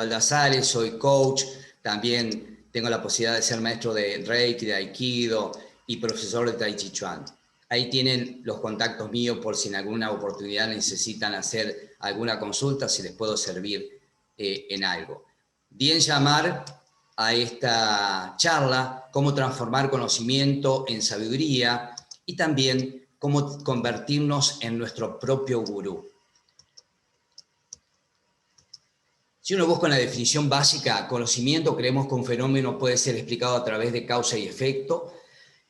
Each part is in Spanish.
Baldassare, soy coach, también tengo la posibilidad de ser maestro de Reiki, de Aikido y profesor de Tai Chi Chuan. Ahí tienen los contactos míos por si en alguna oportunidad necesitan hacer alguna consulta, si les puedo servir en algo. Bien llamar a esta charla cómo transformar conocimiento en sabiduría y también cómo convertirnos en nuestro propio gurú. Si uno busca una definición básica, conocimiento, creemos que un fenómeno puede ser explicado a través de causa y efecto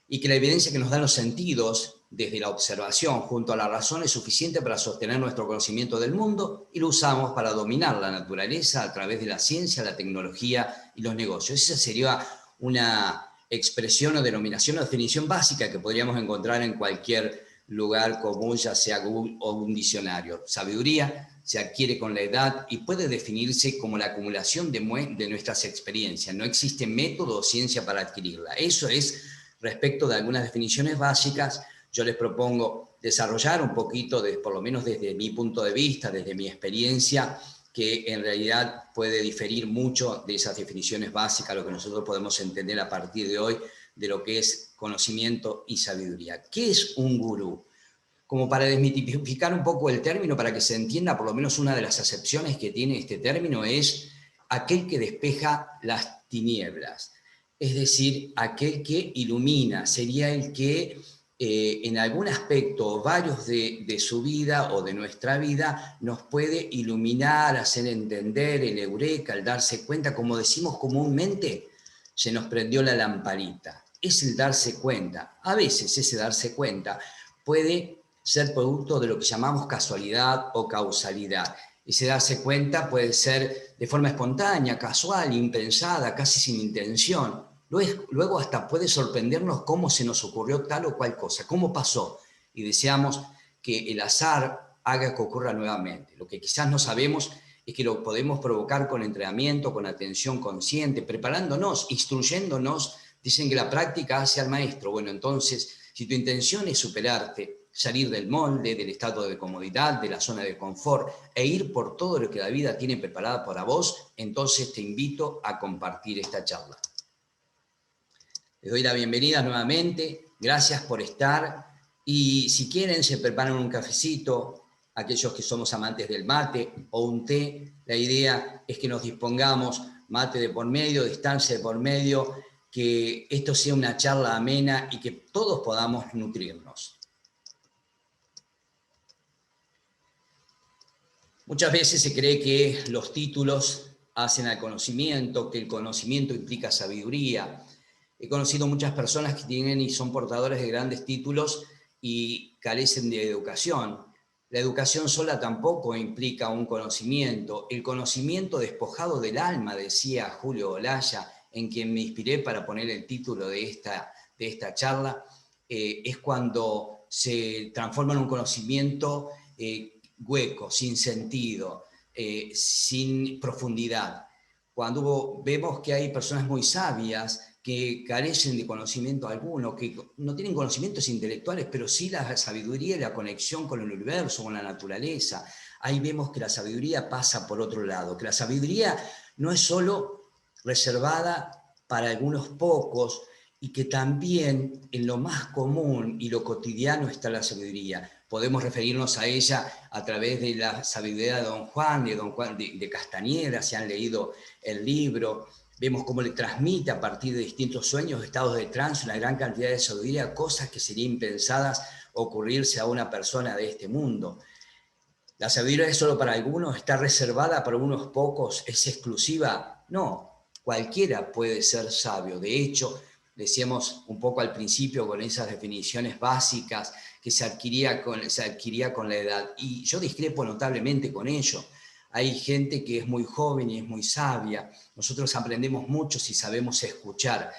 y que la evidencia que nos dan los sentidos desde la observación junto a la razón es suficiente para sostener nuestro conocimiento del mundo y lo usamos para dominar la naturaleza a través de la ciencia, la tecnología y los negocios. Esa sería una expresión o denominación o definición básica que podríamos encontrar en cualquier lugar común, ya sea Google o un diccionario. Sabiduría se adquiere con la edad y puede definirse como la acumulación de nuestras experiencias. No existe método o ciencia para adquirirla. Eso es respecto de algunas definiciones básicas. Yo les propongo desarrollar un poquito, por lo menos desde mi punto de vista, desde mi experiencia, que en realidad puede diferir mucho de esas definiciones básicas, lo que nosotros podemos entender a partir de hoy de lo que es conocimiento y sabiduría. ¿Qué es un gurú? Como para desmitificar un poco el término, para que se entienda, por lo menos una de las acepciones que tiene este término es aquel que despeja las tinieblas. Es decir, aquel que ilumina, sería el que en algún aspecto o varios de su vida o de nuestra vida nos puede iluminar, hacer entender, el eureka, el darse cuenta, como decimos comúnmente, se nos prendió la lamparita. Es el darse cuenta. A veces ese darse cuenta puede ser producto de lo que llamamos casualidad o causalidad. Ese darse cuenta puede ser de forma espontánea, casual, impensada, casi sin intención. Luego hasta puede sorprendernos cómo se nos ocurrió tal o cual cosa, cómo pasó. Y deseamos que el azar haga que ocurra nuevamente. Lo que quizás no sabemos es que lo podemos provocar con entrenamiento, con atención consciente, preparándonos, instruyéndonos. Dicen que la práctica hace al maestro. Bueno, entonces, si tu intención es superarte, salir del molde, del estado de comodidad, de la zona de confort e ir por todo lo que la vida tiene preparada para vos, entonces te invito a compartir esta charla. Les doy la bienvenida nuevamente, gracias por estar y si quieren se preparan un cafecito, aquellos que somos amantes del mate o un té, la idea es que nos dispongamos, mate de por medio, distancia de por medio, que esto sea una charla amena y que todos podamos nutrirnos. Muchas veces se cree que los títulos hacen al conocimiento, que el conocimiento implica sabiduría. He conocido muchas personas que tienen y son portadores de grandes títulos y carecen de educación. La educación sola tampoco implica un conocimiento. El conocimiento despojado del alma, decía Julio Olaya, en quien me inspiré para poner el título de esta charla, es cuando se transforma en un conocimiento hueco, sin sentido, sin profundidad. Cuando vemos que hay personas muy sabias que carecen de conocimiento alguno, que no tienen conocimientos intelectuales, pero sí la sabiduría y la conexión con el universo, con la naturaleza, ahí vemos que la sabiduría pasa por otro lado, que la sabiduría no es solo reservada para algunos pocos, y que también en lo más común y lo cotidiano está la sabiduría. Podemos referirnos a ella a través de la sabiduría de Don Juan, de Castañeda, si han leído el libro. Vemos cómo le transmite a partir de distintos sueños, estados de trance, una gran cantidad de sabiduría, cosas que serían impensadas ocurrirse a una persona de este mundo. ¿La sabiduría es solo para algunos? ¿Está reservada para unos pocos? ¿Es exclusiva? No, cualquiera puede ser sabio. De hecho, decíamos un poco al principio con esas definiciones básicas que se adquiría con la edad. Y yo discrepo notablemente con ello. Hay gente que es muy joven y es muy sabia. Nosotros aprendemos mucho si sabemos escuchar.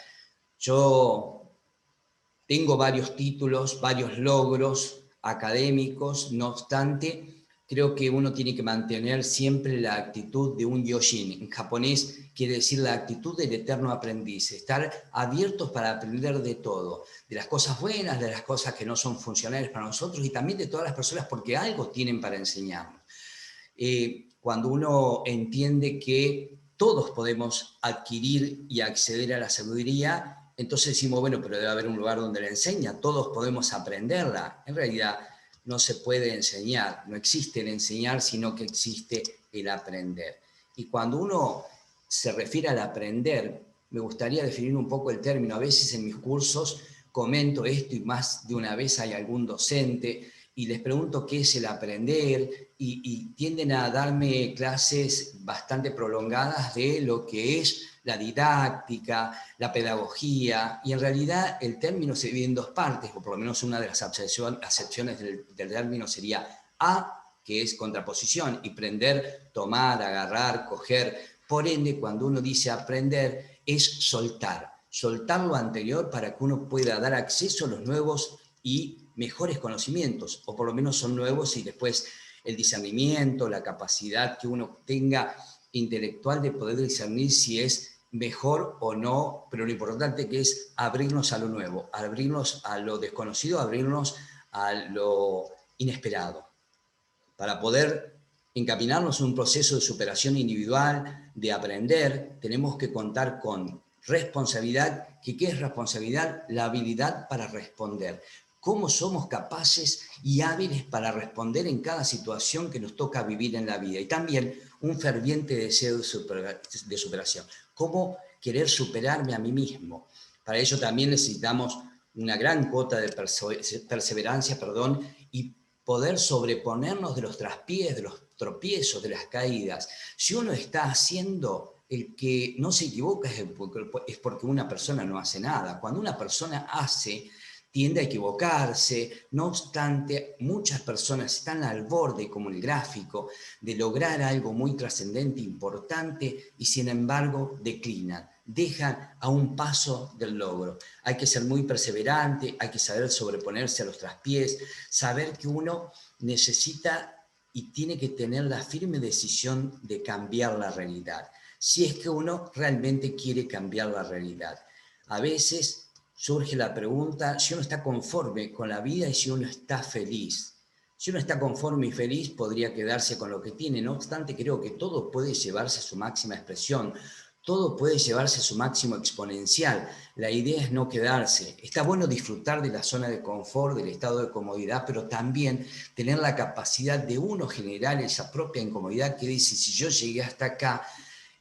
Yo tengo varios títulos, varios logros académicos, no obstante, creo que uno tiene que mantener siempre la actitud de un yoshin. En japonés quiere decir la actitud del eterno aprendiz, estar abiertos para aprender de todo, de las cosas buenas, de las cosas que no son funcionales para nosotros y también de todas las personas porque algo tienen para enseñarnos. Cuando uno entiende que todos podemos adquirir y acceder a la sabiduría, entonces decimos, bueno, pero debe haber un lugar donde la enseña, todos podemos aprenderla. En realidad no se puede enseñar, no existe el enseñar, sino que existe el aprender. Y cuando uno se refiere al aprender, me gustaría definir un poco el término. A veces en mis cursos comento esto y más de una vez hay algún docente y les pregunto qué es el aprender y tienden a darme clases bastante prolongadas de lo que es la didáctica, la pedagogía, y en realidad el término se divide en dos partes, o por lo menos una de las acepciones del término sería a, que es contraposición, y prender, tomar, agarrar, coger. Por ende, cuando uno dice aprender, es soltar lo anterior para que uno pueda dar acceso a los nuevos y mejores conocimientos, o por lo menos son nuevos, y después el discernimiento, la capacidad que uno tenga intelectual de poder discernir si es mejor o no, pero lo importante que es abrirnos a lo nuevo, abrirnos a lo desconocido, abrirnos a lo inesperado, para poder encaminarnos en un proceso de superación individual, de aprender. Tenemos que contar con responsabilidad. ¿Qué es responsabilidad? La habilidad para responder. Cómo somos capaces y hábiles para responder en cada situación que nos toca vivir en la vida. Y también un ferviente deseo de superación. Cómo querer superarme a mí mismo. Para ello también necesitamos una gran cuota de perseverancia, y poder sobreponernos de los traspiés, de los tropiezos, de las caídas. Si uno está haciendo, el que no se equivoca es porque una persona no hace nada. Cuando una persona hace, tiende a equivocarse. No obstante, muchas personas están al borde, como el gráfico, de lograr algo muy trascendente, importante, y sin embargo declinan, dejan a un paso del logro. Hay que ser muy perseverante, hay que saber sobreponerse a los traspiés, saber que uno necesita y tiene que tener la firme decisión de cambiar la realidad, si es que uno realmente quiere cambiar la realidad. A veces surge la pregunta si uno está conforme con la vida y si uno está feliz. Si uno está conforme y feliz, podría quedarse con lo que tiene. No obstante, creo que todo puede llevarse a su máxima expresión, todo puede llevarse a su máximo exponencial. La idea es no quedarse. Está bueno disfrutar de la zona de confort, del estado de comodidad, pero también tener la capacidad de uno generar esa propia incomodidad que dice, si yo llegué hasta acá,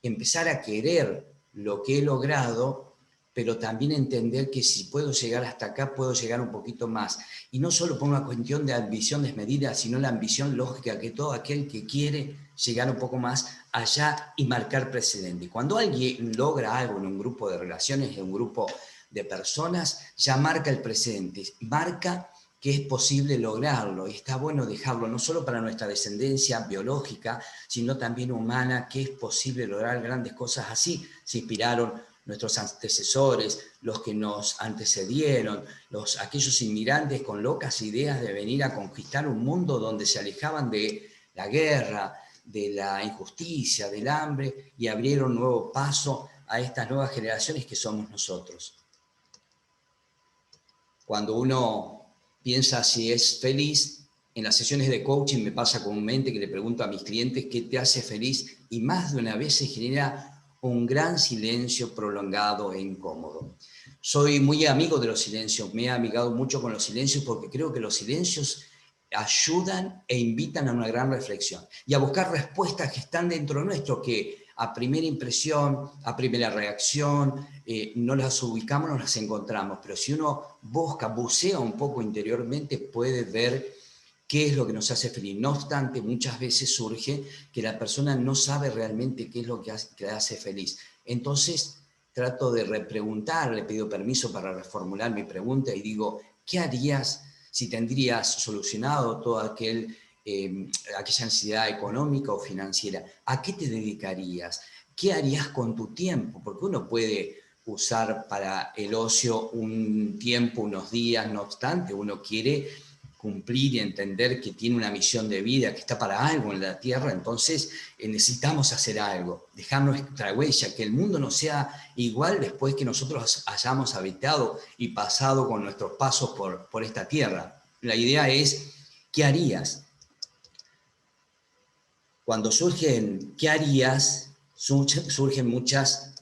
empezar a querer lo que he logrado, pero también entender que si puedo llegar hasta acá, puedo llegar un poquito más. Y no solo por una cuestión de ambición desmedida, sino la ambición lógica que todo aquel que quiere llegar un poco más allá y marcar precedente. Cuando alguien logra algo en un grupo de relaciones, en un grupo de personas, ya marca el precedente, marca que es posible lograrlo, y está bueno dejarlo no solo para nuestra descendencia biológica, sino también humana, que es posible lograr grandes cosas así. Se inspiraron nuestros antecesores, los que nos antecedieron, aquellos inmigrantes con locas ideas de venir a conquistar un mundo donde se alejaban de la guerra, de la injusticia, del hambre, y abrieron nuevo paso a estas nuevas generaciones que somos nosotros. Cuando uno piensa si es feliz, en las sesiones de coaching me pasa comúnmente que le pregunto a mis clientes qué te hace feliz, y más de una vez se genera un gran silencio prolongado e incómodo. Soy muy amigo de los silencios, me he amigado mucho con los silencios porque creo que los silencios ayudan e invitan a una gran reflexión y a buscar respuestas que están dentro nuestro, que a primera impresión, a primera reacción, no las ubicamos, no las encontramos, pero si uno busca, bucea un poco interiormente, puede ver qué es lo que nos hace feliz. No obstante, muchas veces surge que la persona no sabe realmente qué es lo que le hace feliz. Entonces, trato de repreguntar, le pido permiso para reformular mi pregunta y digo, ¿qué harías si tendrías solucionado toda aquella necesidad económica o financiera? ¿A qué te dedicarías? ¿Qué harías con tu tiempo? Porque uno puede usar para el ocio un tiempo, unos días, no obstante, uno quiere cumplir y entender que tiene una misión de vida, que está para algo en la Tierra. Entonces necesitamos hacer algo, dejar nuestra huella, que el mundo no sea igual después que nosotros hayamos habitado y pasado con nuestros pasos por esta Tierra. La idea es, ¿qué harías? Cuando surgen ¿qué harías?, surgen muchas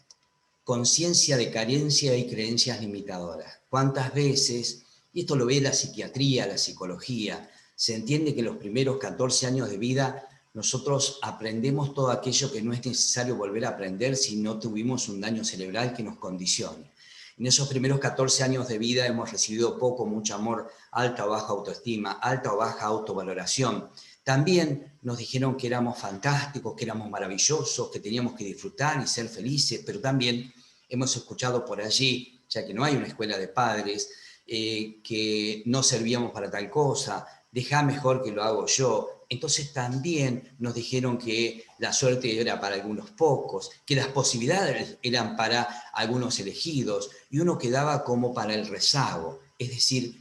conciencia de carencia y creencias limitadoras. ¿Cuántas veces, y esto lo ve la psiquiatría, la psicología, se entiende que en los primeros 14 años de vida nosotros aprendemos todo aquello que no es necesario volver a aprender si no tuvimos un daño cerebral que nos condicione? En esos primeros 14 años de vida hemos recibido poco, mucho amor, alta o baja autoestima, alta o baja autovaloración. También nos dijeron que éramos fantásticos, que éramos maravillosos, que teníamos que disfrutar y ser felices, pero también hemos escuchado por allí, ya que no hay una escuela de padres, que no servíamos para tal cosa, dejá mejor que lo hago yo. Entonces también nos dijeron que la suerte era para algunos pocos, que las posibilidades eran para algunos elegidos, y uno quedaba como para el rezago. Es decir,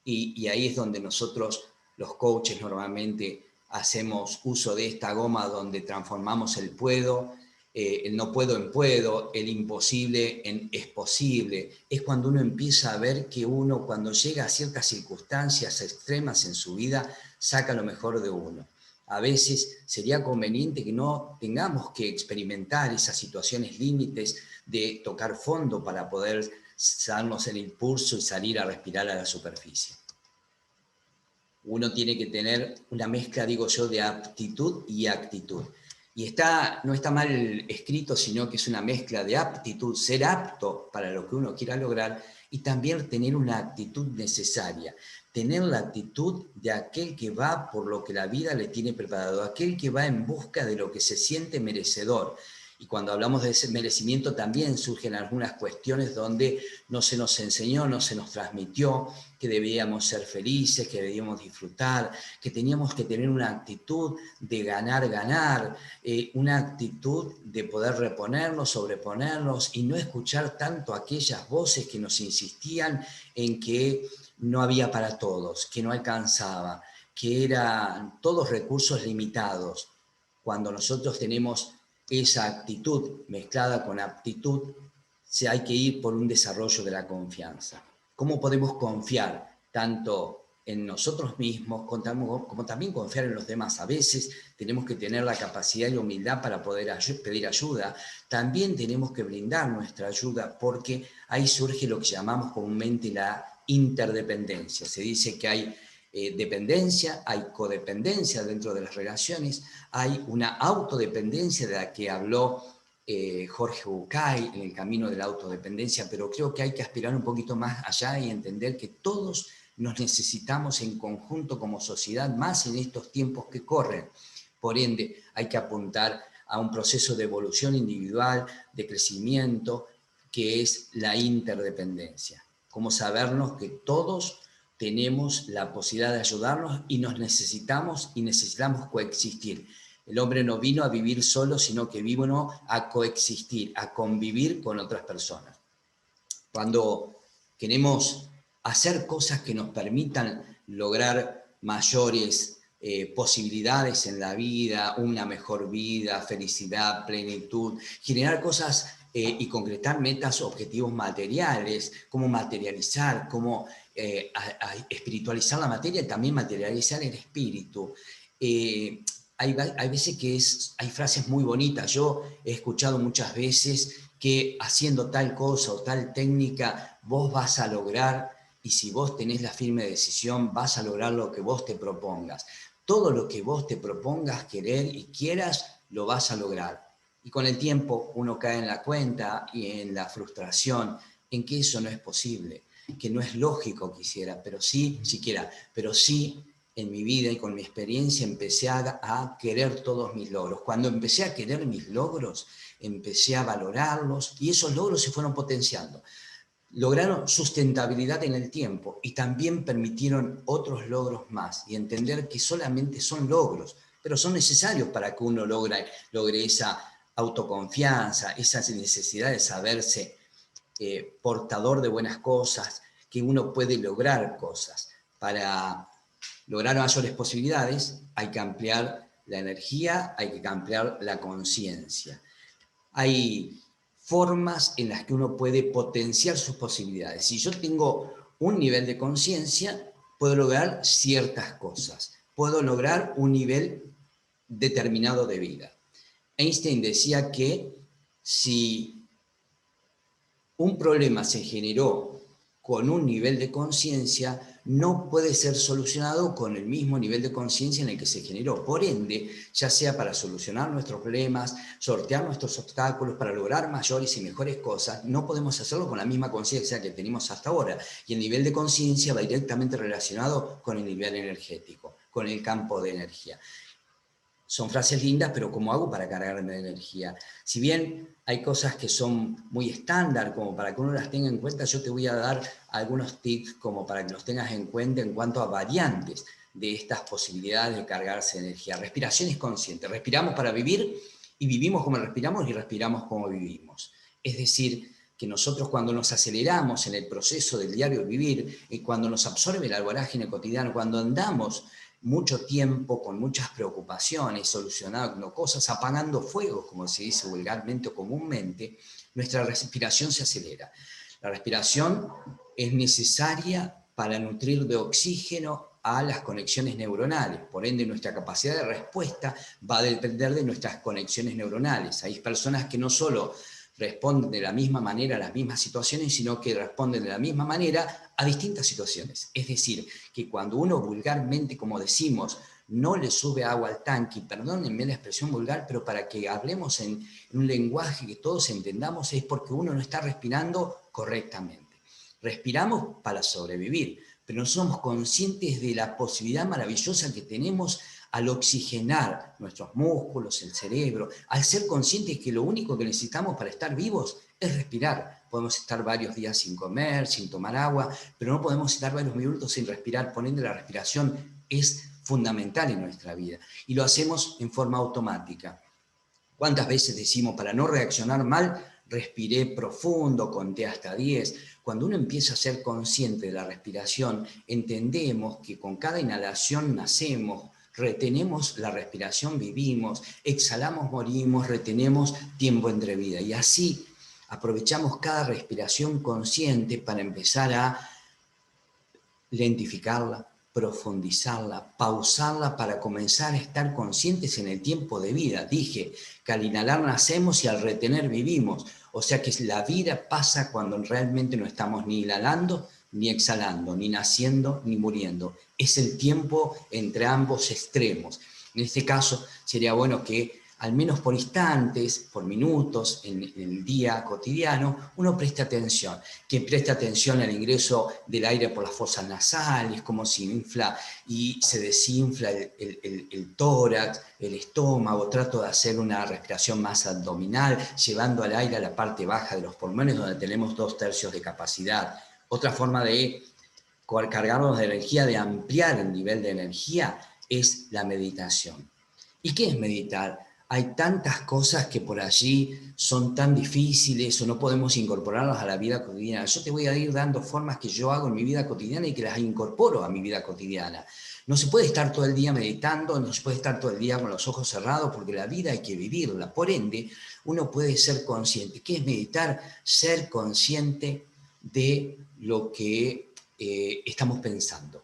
y ahí es donde nosotros, los coaches, normalmente hacemos uso de esta goma donde transformamos el puedo, el no puedo en puedo, el imposible en es posible. Es cuando uno empieza a ver que uno, cuando llega a ciertas circunstancias extremas en su vida, saca lo mejor de uno. A veces sería conveniente que no tengamos que experimentar esas situaciones límites de tocar fondo para poder darnos el impulso y salir a respirar a la superficie. Uno tiene que tener una mezcla, digo yo, de aptitud y actitud. Y no está mal escrito, sino que es una mezcla de aptitud, ser apto para lo que uno quiera lograr, y también tener una actitud necesaria, tener la actitud de aquel que va por lo que la vida le tiene preparado, aquel que va en busca de lo que se siente merecedor. Y cuando hablamos de ese merecimiento también surgen algunas cuestiones donde no se nos enseñó, no se nos transmitió que debíamos ser felices, que debíamos disfrutar, que teníamos que tener una actitud de ganar, una actitud de poder reponernos, sobreponernos y no escuchar tanto aquellas voces que nos insistían en que no había para todos, que no alcanzaba, que eran todos recursos limitados. Cuando nosotros tenemos esa actitud mezclada con aptitud, hay que ir por un desarrollo de la confianza. ¿Cómo podemos confiar tanto en nosotros mismos como también confiar en los demás? A veces tenemos que tener la capacidad y humildad para poder pedir ayuda. También tenemos que brindar nuestra ayuda, porque ahí surge lo que llamamos comúnmente la interdependencia. Se dice que hay dependencia, hay codependencia dentro de las relaciones, hay una autodependencia de la que habló Jorge Bucay en el camino de la autodependencia, pero creo que hay que aspirar un poquito más allá y entender que todos nos necesitamos en conjunto como sociedad, más en estos tiempos que corren. Por ende, hay que apuntar a un proceso de evolución individual, de crecimiento, que es la interdependencia. Cómo sabernos que todos tenemos la posibilidad de ayudarnos y necesitamos coexistir. El hombre no vino a vivir solo, sino que vino a coexistir, a convivir con otras personas. Cuando queremos hacer cosas que nos permitan lograr mayores posibilidades en la vida, una mejor vida, felicidad, plenitud, generar cosas y concretar metas, objetivos materiales, cómo materializar, cómo espiritualizar la materia y también materializar el espíritu. Hay veces que hay frases muy bonitas. Yo he escuchado muchas veces que haciendo tal cosa o tal técnica vos vas a lograr, y si vos tenés la firme decisión vas a lograr lo que vos te propongas. Todo lo que vos te propongas, querer y quieras, lo vas a lograr. Y con el tiempo uno cae en la cuenta y en la frustración, en que eso no es posible, que no es lógico que hiciera, pero sí, siquiera, pero sí en mi vida y con mi experiencia empecé a querer todos mis logros. Cuando empecé a querer mis logros, empecé a valorarlos y esos logros se fueron potenciando. Lograron sustentabilidad en el tiempo y también permitieron otros logros más y entender que solamente son logros, pero son necesarios para que uno logre esa autoconfianza, esa necesidad de saberse portador de buenas cosas, que uno puede lograr cosas. Para lograr mayores posibilidades hay que ampliar la energía, hay que ampliar la conciencia. Hay formas en las que uno puede potenciar sus posibilidades. Si yo tengo un nivel de conciencia, puedo lograr ciertas cosas. Puedo lograr un nivel determinado de vida. Einstein decía que si un problema se generó con un nivel de conciencia, no puede ser solucionado con el mismo nivel de conciencia en el que se generó. Por ende, ya sea para solucionar nuestros problemas, sortear nuestros obstáculos, para lograr mayores y mejores cosas, no podemos hacerlo con la misma conciencia que tenemos hasta ahora. Y el nivel de conciencia va directamente relacionado con el nivel energético, con el campo de energía. Son frases lindas, pero ¿cómo hago para cargarme de energía? Si bien hay cosas que son muy estándar, como para que uno las tenga en cuenta, yo te voy a dar algunos tips como para que los tengas en cuenta en cuanto a variantes de estas posibilidades de cargarse de energía. Respiración es consciente. Respiramos para vivir y vivimos como respiramos y respiramos como vivimos. Es decir, que nosotros cuando nos aceleramos en el proceso del diario vivir, y cuando nos absorbe la vorágine cotidiana, cuando andamos mucho tiempo con muchas preocupaciones, solucionando cosas, apagando fuegos, como se dice vulgarmente o comúnmente, nuestra respiración se acelera. La respiración es necesaria para nutrir de oxígeno a las conexiones neuronales. Por ende, nuestra capacidad de respuesta va a depender de nuestras conexiones neuronales. Hay personas que no solo responden de la misma manera a las mismas situaciones, sino que responden de la misma manera a distintas situaciones. Es decir, que cuando uno vulgarmente, como decimos, no le sube agua al tanque, y perdónenme la expresión vulgar, pero para que hablemos en un lenguaje que todos entendamos, es porque uno no está respirando correctamente. Respiramos para sobrevivir, pero no somos conscientes de la posibilidad maravillosa que tenemos al oxigenar nuestros músculos, el cerebro, al ser conscientes que lo único que necesitamos para estar vivos es respirar. Podemos estar varios días sin comer, sin tomar agua, pero no podemos estar varios minutos sin respirar. Por ende, la respiración es fundamental en nuestra vida y lo hacemos en forma automática. ¿Cuántas veces decimos, para no reaccionar mal, respiré profundo, conté hasta 10? Cuando uno empieza a ser consciente de la respiración, entendemos que con cada inhalación nacemos, retenemos la respiración, vivimos, exhalamos, morimos, retenemos tiempo entre vida. Y así aprovechamos cada respiración consciente para empezar a lentificarla, profundizarla, pausarla para comenzar a estar conscientes en el tiempo de vida. Dije que al inhalar nacemos y al retener vivimos. O sea que la vida pasa cuando realmente no estamos ni inhalando ni exhalando, ni naciendo ni muriendo. Es el tiempo entre ambos extremos. En este caso sería bueno que al menos por instantes, por minutos, en el día cotidiano, uno preste atención, que preste atención al ingreso del aire por las fosas nasales, cómo se infla y se desinfla el tórax, el estómago. Trato de hacer una respiración más abdominal, llevando al aire a la parte baja de los pulmones, donde tenemos 2/3 de capacidad. Otra forma de cargarnos de energía, de ampliar el nivel de energía, es la meditación. ¿Y qué es meditar? Hay tantas cosas que por allí son tan difíciles o no podemos incorporarlas a la vida cotidiana. Yo te voy a ir dando formas que yo hago en mi vida cotidiana y que las incorporo a mi vida cotidiana. No se puede estar todo el día meditando, no se puede estar todo el día con los ojos cerrados, porque la vida hay que vivirla. Por ende, uno puede ser consciente. ¿Qué es meditar? Ser consciente de lo que estamos pensando.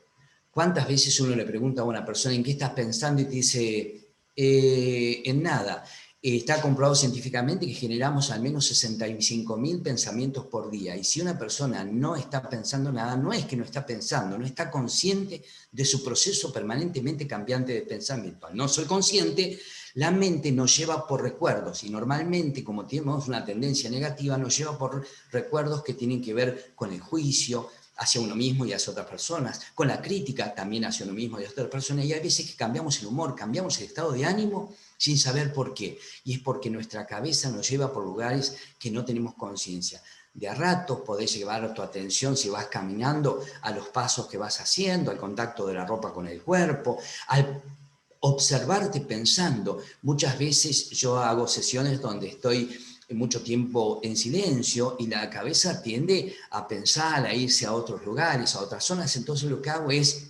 ¿Cuántas veces uno le pregunta a una persona en qué estás pensando y te dice en nada? Está comprobado científicamente que generamos al menos 65.000 pensamientos por día. Y si una persona no está pensando nada, no es que no está pensando, no está consciente de su proceso permanentemente cambiante de pensamiento. Al no ser consciente, la mente nos lleva por recuerdos y normalmente, como tenemos una tendencia negativa, nos lleva por recuerdos que tienen que ver con el juicio hacia uno mismo y hacia otras personas, con la crítica también hacia uno mismo y hacia otras personas, y hay veces que cambiamos el humor, cambiamos el estado de ánimo sin saber por qué, y es porque nuestra cabeza nos lleva por lugares que no tenemos conciencia. De a ratos podés llevar tu atención, si vas caminando, a los pasos que vas haciendo, al contacto de la ropa con el cuerpo, al observarte pensando. Muchas veces yo hago sesiones donde estoy mucho tiempo en silencio y la cabeza tiende a pensar, a irse a otros lugares, a otras zonas. Entonces lo que hago es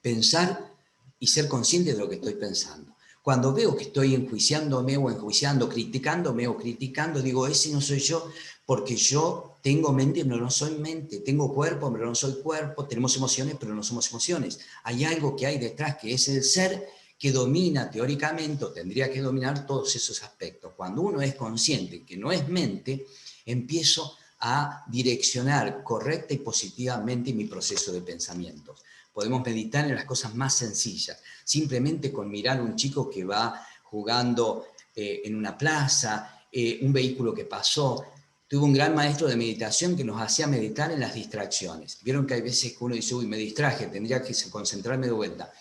pensar y ser consciente de lo que estoy pensando. Cuando veo que estoy enjuiciándome o enjuiciando, criticándome o criticando, digo, ese no soy yo, porque yo tengo mente, pero no soy mente, tengo cuerpo, pero no soy cuerpo, tenemos emociones, pero no somos emociones. Hay algo que hay detrás, que es el ser, que domina teóricamente, o tendría que dominar todos esos aspectos. Cuando uno es consciente que no es mente, empiezo a direccionar correcta y positivamente mi proceso de pensamientos. Podemos meditar en las cosas más sencillas, simplemente con mirar a un chico que va jugando en una plaza, un vehículo que pasó. Tuve un gran maestro de meditación que nos hacía meditar en las distracciones. Vieron que hay veces que uno dice, uy, me distraje, tendría que concentrarme de vuelta.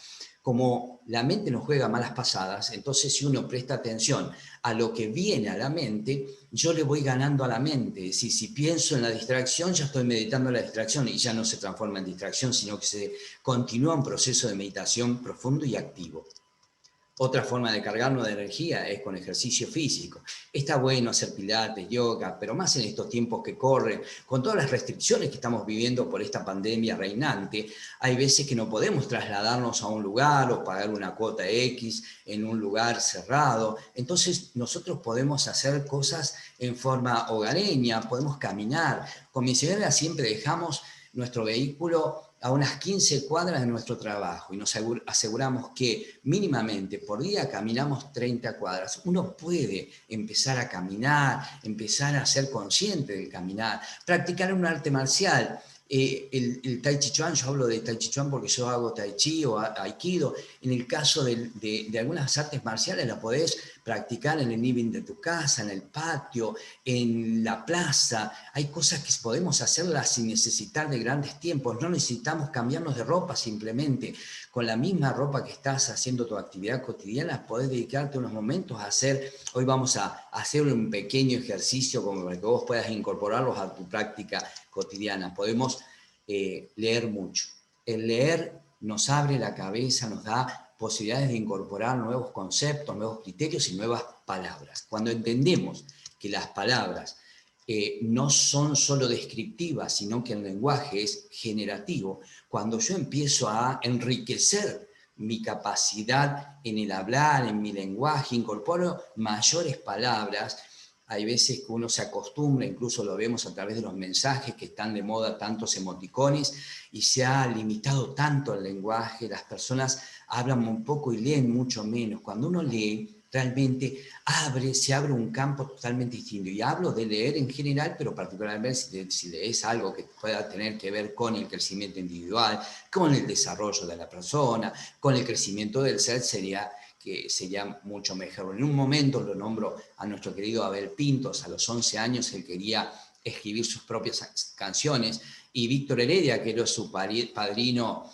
Como la mente nos juega malas pasadas, entonces si uno presta atención a lo que viene a la mente, yo le voy ganando a la mente. Es decir, si pienso en la distracción, ya estoy meditando en la distracción y ya no se transforma en distracción, sino que se continúa un proceso de meditación profundo y activo. Otra forma de cargarnos de energía es con ejercicio físico. Está bueno hacer pilates, yoga, pero más en estos tiempos que corren, con todas las restricciones que estamos viviendo por esta pandemia reinante, hay veces que no podemos trasladarnos a un lugar o pagar una cuota X en un lugar cerrado. Entonces nosotros podemos hacer cosas en forma hogareña, podemos caminar. Con mi señora siempre dejamos nuestro vehículo a unas 15 cuadras de nuestro trabajo y nos aseguramos que mínimamente por día caminamos 30 cuadras. Uno puede empezar a caminar, empezar a ser consciente del caminar, practicar un arte marcial. El Tai Chi Chuan, yo hablo de Tai Chi Chuan porque yo hago Tai Chi o Aikido. En el caso de algunas artes marciales la podés practicar en el living de tu casa, en el patio, en la plaza. Hay cosas que podemos hacerlas sin necesitar de grandes tiempos. No necesitamos cambiarnos de ropa simplemente. Con la misma ropa que estás haciendo tu actividad cotidiana, podés dedicarte unos momentos a hacer. Hoy vamos a hacer un pequeño ejercicio como para que vos puedas incorporarlos a tu práctica cotidiana. Podemos leer mucho. El leer nos abre la cabeza, nos da posibilidades de incorporar nuevos conceptos, nuevos criterios y nuevas palabras. Cuando entendemos que las palabras no son solo descriptivas, sino que el lenguaje es generativo, cuando yo empiezo a enriquecer mi capacidad en el hablar, en mi lenguaje, incorporo mayores palabras. Hay veces que uno se acostumbra, incluso lo vemos a través de los mensajes que están de moda, tantos emoticones, y se ha limitado tanto el lenguaje, las personas hablan un poco y leen mucho menos. Cuando uno lee, realmente se abre un campo totalmente distinto. Y hablo de leer en general, pero particularmente si lees algo que pueda tener que ver con el crecimiento individual, con el desarrollo de la persona, con el crecimiento del ser, que sería mucho mejor. En un momento lo nombro a nuestro querido Abel Pintos. A los 11 años él quería escribir sus propias canciones, y Víctor Heredia, que era su padrino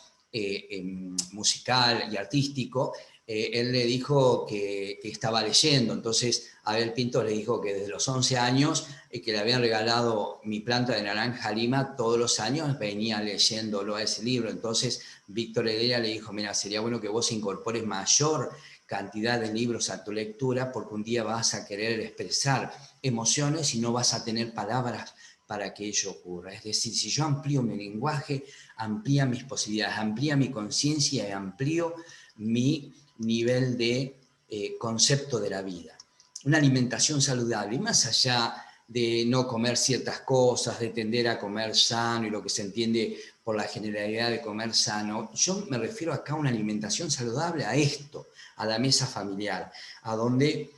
musical y artístico, él le dijo que estaba leyendo. Entonces Abel Pintos le dijo que desde los 11 años, que le habían regalado Mi planta de naranja Lima, todos los años venía leyéndolo a ese libro. Entonces Víctor Heredia le dijo, mira, sería bueno que vos incorpores mayor cantidad de libros a tu lectura, porque un día vas a querer expresar emociones y no vas a tener palabras para que ello ocurra. Es decir, si yo amplío mi lenguaje, amplía mis posibilidades, amplía mi conciencia y amplío mi nivel de concepto de la vida. Una alimentación saludable, y más allá de no comer ciertas cosas, de tender a comer sano y lo que se entiende por la generalidad de comer sano, yo me refiero acá a una alimentación saludable, a esto, a la mesa familiar, a donde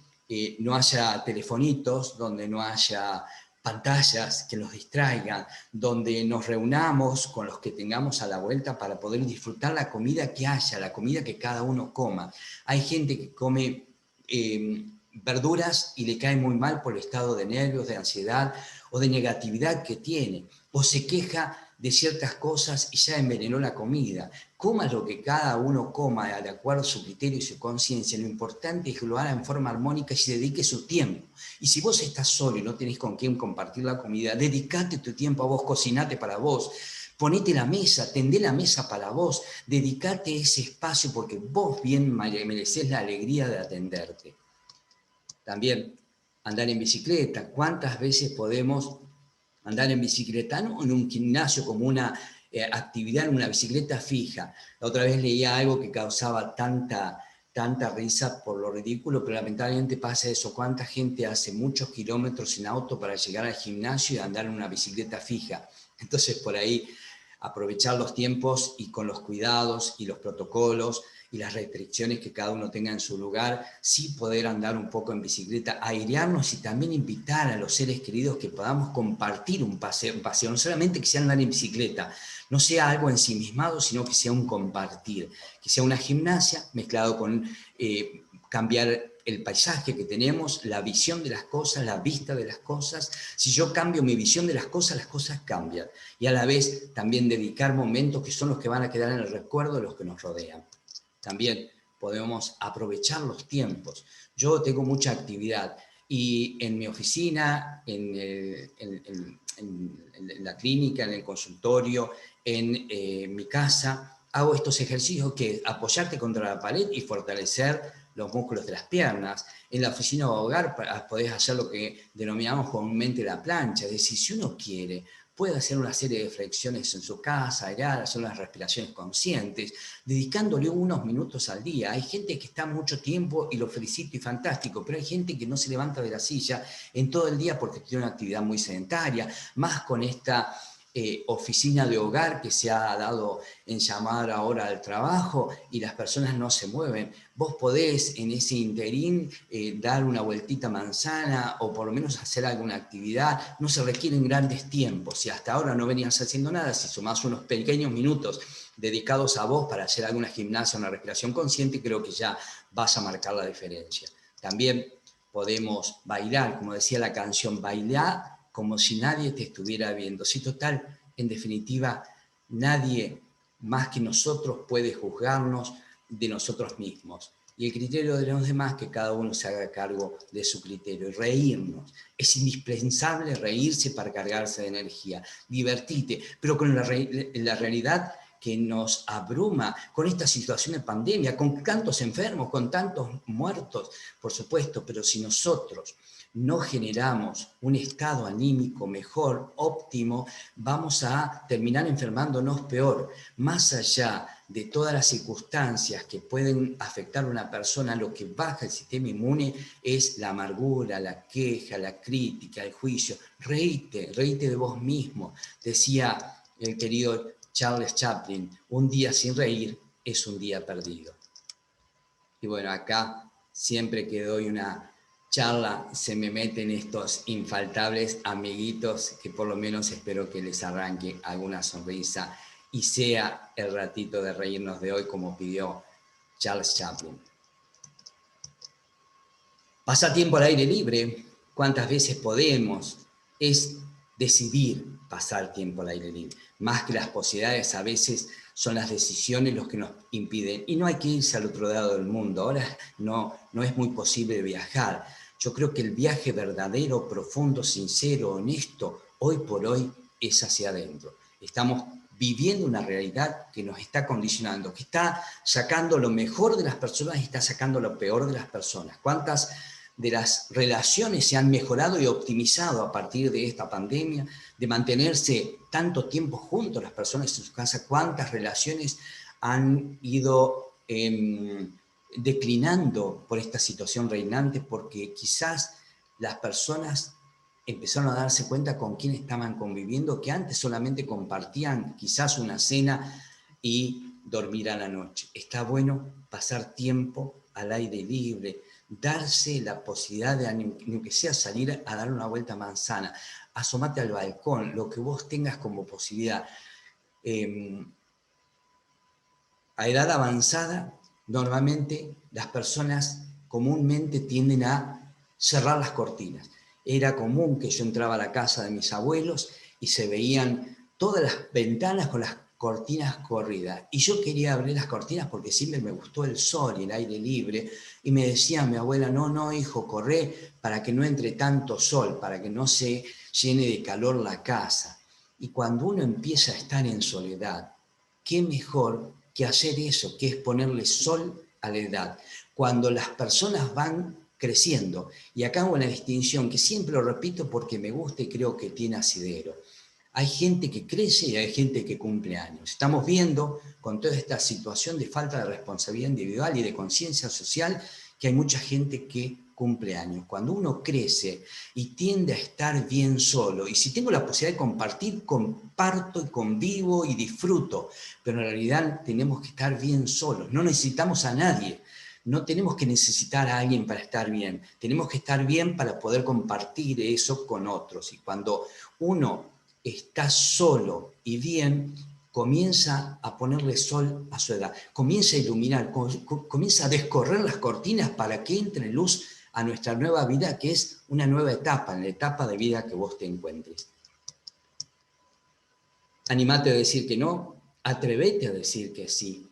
no haya telefonitos, donde no haya pantallas que nos distraigan, donde nos reunamos con los que tengamos a la vuelta para poder disfrutar la comida que haya, la comida que cada uno coma. Hay gente que come verduras y le cae muy mal por el estado de nervios, de ansiedad o de negatividad que tiene, o se queja de ciertas cosas y ya envenenó la comida. Coma lo que cada uno coma de acuerdo a su criterio y su conciencia. Lo importante es que lo haga en forma armónica y se dedique su tiempo. Y si vos estás solo y no tenés con quién compartir la comida, dedicate tu tiempo a vos, cocinate para vos, ponete la mesa, tendé la mesa para vos, dedicate ese espacio porque vos bien merecés la alegría de atenderte. También andar en bicicleta. ¿Cuántas veces podemos andar en bicicleta? No en un gimnasio como una actividad, en una bicicleta fija. La otra vez leía algo que causaba tanta risa por lo ridículo, pero lamentablemente pasa eso. ¿Cuánta gente hace muchos kilómetros en auto para llegar al gimnasio y andar en una bicicleta fija? Entonces por ahí aprovechar los tiempos y con los cuidados y los protocolos y las restricciones que cada uno tenga en su lugar, sí poder andar un poco en bicicleta, airearnos y también invitar a los seres queridos que podamos compartir un paseo, no solamente que sea andar en bicicleta, no sea algo ensimismado, sino que sea un compartir, que sea una gimnasia mezclado con cambiar el paisaje que tenemos, la visión de las cosas, la vista de las cosas. Si yo cambio mi visión de las cosas cambian. Y a la vez también dedicar momentos que son los que van a quedar en el recuerdo de los que nos rodean. También podemos aprovechar los tiempos. Yo tengo mucha actividad y en mi oficina, en la clínica, en el consultorio, en mi casa, hago estos ejercicios que es apoyarte contra la pared y fortalecer los músculos de las piernas. En la oficina o hogar podés hacer lo que denominamos comúnmente la plancha, es decir, si uno quiere, puede hacer una serie de flexiones en su casa, airear, hacer unas respiraciones conscientes, dedicándole unos minutos al día. Hay gente que está mucho tiempo y lo felicito y fantástico, pero hay gente que no se levanta de la silla en todo el día porque tiene una actividad muy sedentaria, más con esta oficina de hogar que se ha dado en llamar ahora al trabajo y las personas no se mueven. Vos podés en ese interín dar una vueltita manzana o por lo menos hacer alguna actividad. No se requieren grandes tiempos. Si hasta ahora no venías haciendo nada, si sumás unos pequeños minutos dedicados a vos para hacer alguna gimnasia, una respiración consciente, creo que ya vas a marcar la diferencia. También podemos bailar, como decía la canción, bailar como si nadie te estuviera viendo. Sí, total, en definitiva, nadie más que nosotros puede juzgarnos de nosotros mismos. Y el criterio de los demás, que cada uno se haga cargo de su criterio. Y reírnos. Es indispensable reírse para cargarse de energía. Divertirte, pero con la realidad que nos abruma, con esta situación de pandemia, con tantos enfermos, con tantos muertos, por supuesto, pero si nosotros no generamos un estado anímico mejor, óptimo, vamos a terminar enfermándonos peor. Más allá de todas las circunstancias que pueden afectar a una persona, lo que baja el sistema inmune es la amargura, la queja, la crítica, el juicio. Reíte de vos mismo. Decía el querido Charles Chaplin, un día sin reír es un día perdido. Y bueno, acá siempre que doy una charla se me meten estos infaltables amiguitos que por lo menos espero que les arranque alguna sonrisa y sea el ratito de reírnos de hoy como pidió Charles Chaplin. Pasar tiempo al aire libre, ¿cuántas veces podemos? Es decidir pasar tiempo al aire libre. Más que las posibilidades, a veces son las decisiones los que nos impiden. Y no hay que irse al otro lado del mundo. Ahora no es muy posible viajar. Yo creo que el viaje verdadero, profundo, sincero, honesto, hoy por hoy es hacia adentro. Estamos viviendo una realidad que nos está condicionando, que está sacando lo mejor de las personas y está sacando lo peor de las personas. ¿Cuántas de las relaciones se han mejorado y optimizado a partir de esta pandemia, de mantenerse tanto tiempo juntos las personas en su casa? ¿Cuántas relaciones han ido declinando por esta situación reinante? Porque quizás las personas empezaron a darse cuenta con quién estaban conviviendo, que antes solamente compartían quizás una cena y dormir a la noche. Está bueno pasar tiempo al aire libre, darse la posibilidad de, aunque sea salir a dar una vuelta manzana, asomate al balcón, lo que vos tengas como posibilidad. A edad avanzada, normalmente las personas comúnmente tienden a cerrar las cortinas. Era común que yo entraba a la casa de mis abuelos y se veían todas las ventanas con las cortinas corridas. Y yo quería abrir las cortinas porque siempre me gustó el sol y el aire libre. Y me decía mi abuela, no, hijo, corre para que no entre tanto sol, para que no se llene de calor la casa. Y cuando uno empieza a estar en soledad, qué mejor que hacer eso, que es ponerle sol a la edad. Cuando las personas van creciendo, y acá hago una distinción que siempre lo repito porque me gusta y creo que tiene asidero. Hay gente que crece y hay gente que cumple años. Estamos viendo con toda esta situación de falta de responsabilidad individual y de conciencia social que hay mucha gente que cumple años. Cuando uno crece y tiende a estar bien solo, y si tengo la posibilidad de compartir, comparto y convivo y disfruto, pero en realidad tenemos que estar bien solos, no necesitamos a nadie. No tenemos que necesitar a alguien para estar bien, tenemos que estar bien para poder compartir eso con otros. Y cuando uno está solo y bien, comienza a ponerle sol a su edad, comienza a iluminar, comienza a descorrer las cortinas para que entre luz a nuestra nueva vida, que es una nueva etapa, en la etapa de vida que vos te encuentres. Animate a decir que no, atrévete a decir que sí.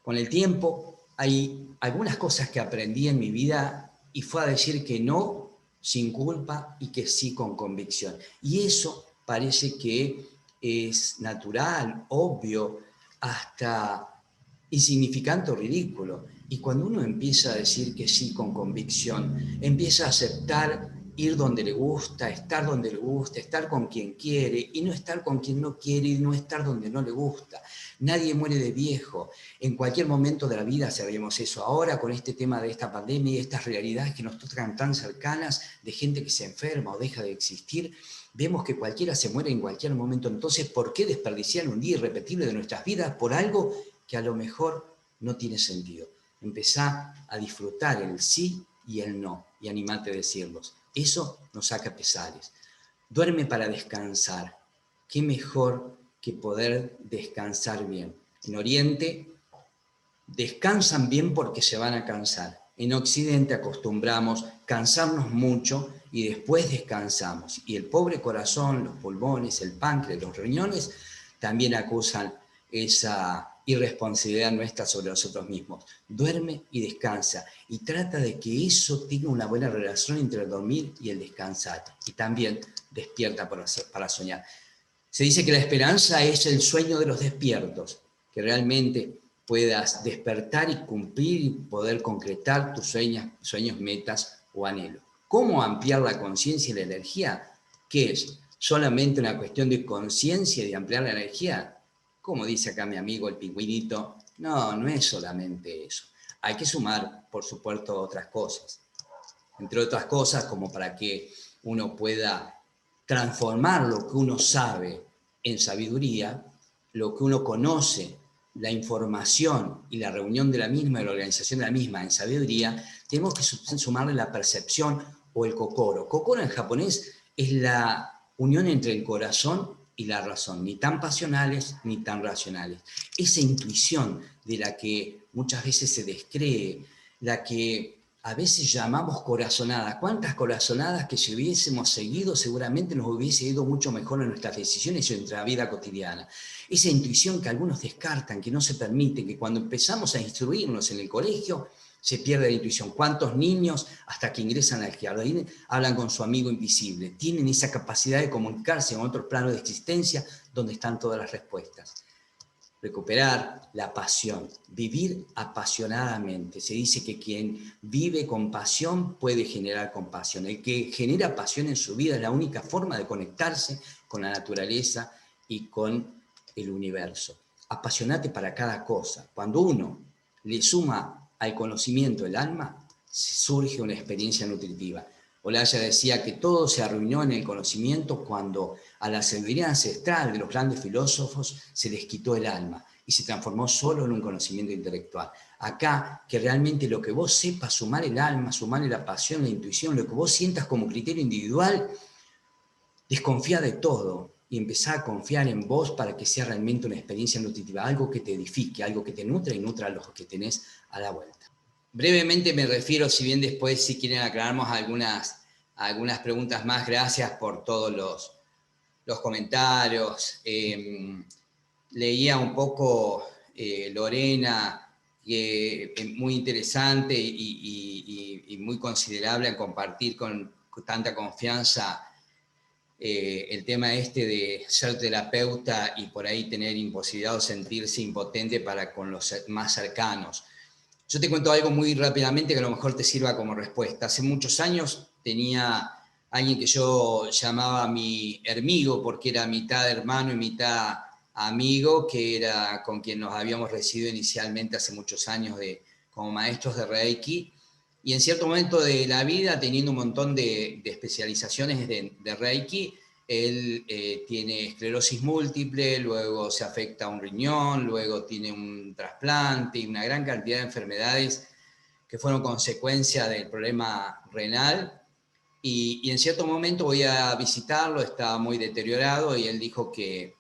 Con el tiempo hay algunas cosas que aprendí en mi vida y fue a decir que no sin culpa y que sí con convicción. Y eso parece que es natural, obvio, hasta insignificante o ridículo. Y cuando uno empieza a decir que sí con convicción, empieza a aceptar ir donde le gusta, estar donde le gusta, estar con quien quiere y no estar con quien no quiere y no estar donde no le gusta. Nadie muere de viejo. En cualquier momento de la vida sabemos eso. Ahora con este tema de esta pandemia y estas realidades que nos tocan tan cercanas de gente que se enferma o deja de existir, vemos que cualquiera se muere en cualquier momento. Entonces, ¿por qué desperdiciar un día irrepetible de nuestras vidas por algo que a lo mejor no tiene sentido? Empezá a disfrutar el sí y el no y animate a decirlos. Eso nos saca pesares. Duerme para descansar. ¿Qué mejor que poder descansar bien? En Oriente descansan bien porque se van a cansar. En Occidente acostumbramos cansarnos mucho y después descansamos. Y el pobre corazón, los pulmones, el páncreas, los riñones también acusan esa irresponsabilidad nuestra sobre nosotros mismos. Duerme y descansa y trata de que eso tenga una buena relación entre el dormir y el descansar. Y también despierta para soñar. Se dice que la esperanza es el sueño de los despiertos, que realmente puedas despertar y cumplir y poder concretar tus sueños, metas o anhelos. ¿Cómo ampliar la conciencia y la energía? ¿Qué es? ¿Solamente una cuestión de conciencia y de ampliar la energía? Como dice acá mi amigo el pingüinito, no, no es solamente eso. Hay que sumar, por supuesto, otras cosas. Entre otras cosas, como para que uno pueda transformar lo que uno sabe en sabiduría, lo que uno conoce, la información y la reunión de la misma y la organización de la misma en sabiduría, tenemos que sumarle la percepción o el kokoro. Kokoro en japonés es la unión entre el corazón y la razón, ni tan pasionales ni tan racionales. Esa intuición de la que muchas veces se descree, la que a veces llamamos corazonada. ¿Cuántas corazonadas que si hubiésemos seguido seguramente nos hubiese ido mucho mejor en nuestras decisiones y en nuestra vida cotidiana? Esa intuición que algunos descartan, que no se permite, que cuando empezamos a instruirnos en el colegio se pierde la intuición. ¿Cuántos niños, hasta que ingresan al jardín, hablan con su amigo invisible? Tienen esa capacidad de comunicarse en otro plano de existencia donde están todas las respuestas. Recuperar la pasión, vivir apasionadamente. Se dice que quien vive con pasión puede generar compasión. El que genera pasión en su vida es la única forma de conectarse con la naturaleza y con el universo. Apasionate para cada cosa. Cuando uno le suma al conocimiento el alma, surge una experiencia nutritiva. Olaya decía que todo se arruinó en el conocimiento cuando a la sabiduría ancestral de los grandes filósofos se les quitó el alma y se transformó solo en un conocimiento intelectual. Acá, que realmente lo que vos sepas, sumar el alma, sumar la pasión, la intuición, lo que vos sientas como criterio individual, desconfía de todo y empezá a confiar en vos para que sea realmente una experiencia nutritiva, algo que te edifique, algo que te nutra y nutra a los que tenés a la vuelta. Brevemente me refiero, si bien después si quieren aclaramos algunas preguntas más, gracias por todos los comentarios. Leía un poco Lorena, muy interesante y muy considerable a compartir con tanta confianza el tema este de ser terapeuta y por ahí tener imposibilidad o sentirse impotente para con los más cercanos. Yo te cuento algo muy rápidamente que a lo mejor te sirva como respuesta. Hace muchos años tenía alguien que yo llamaba mi hermigo, porque era mitad hermano y mitad amigo, que era con quien nos habíamos recibido inicialmente hace muchos años como maestros de Reiki. Y en cierto momento de la vida, teniendo un montón de especializaciones de Reiki, él tiene esclerosis múltiple, luego se afecta a un riñón, luego tiene un trasplante y una gran cantidad de enfermedades que fueron consecuencia del problema renal. Y en cierto momento voy a visitarlo, estaba muy deteriorado y él dijo que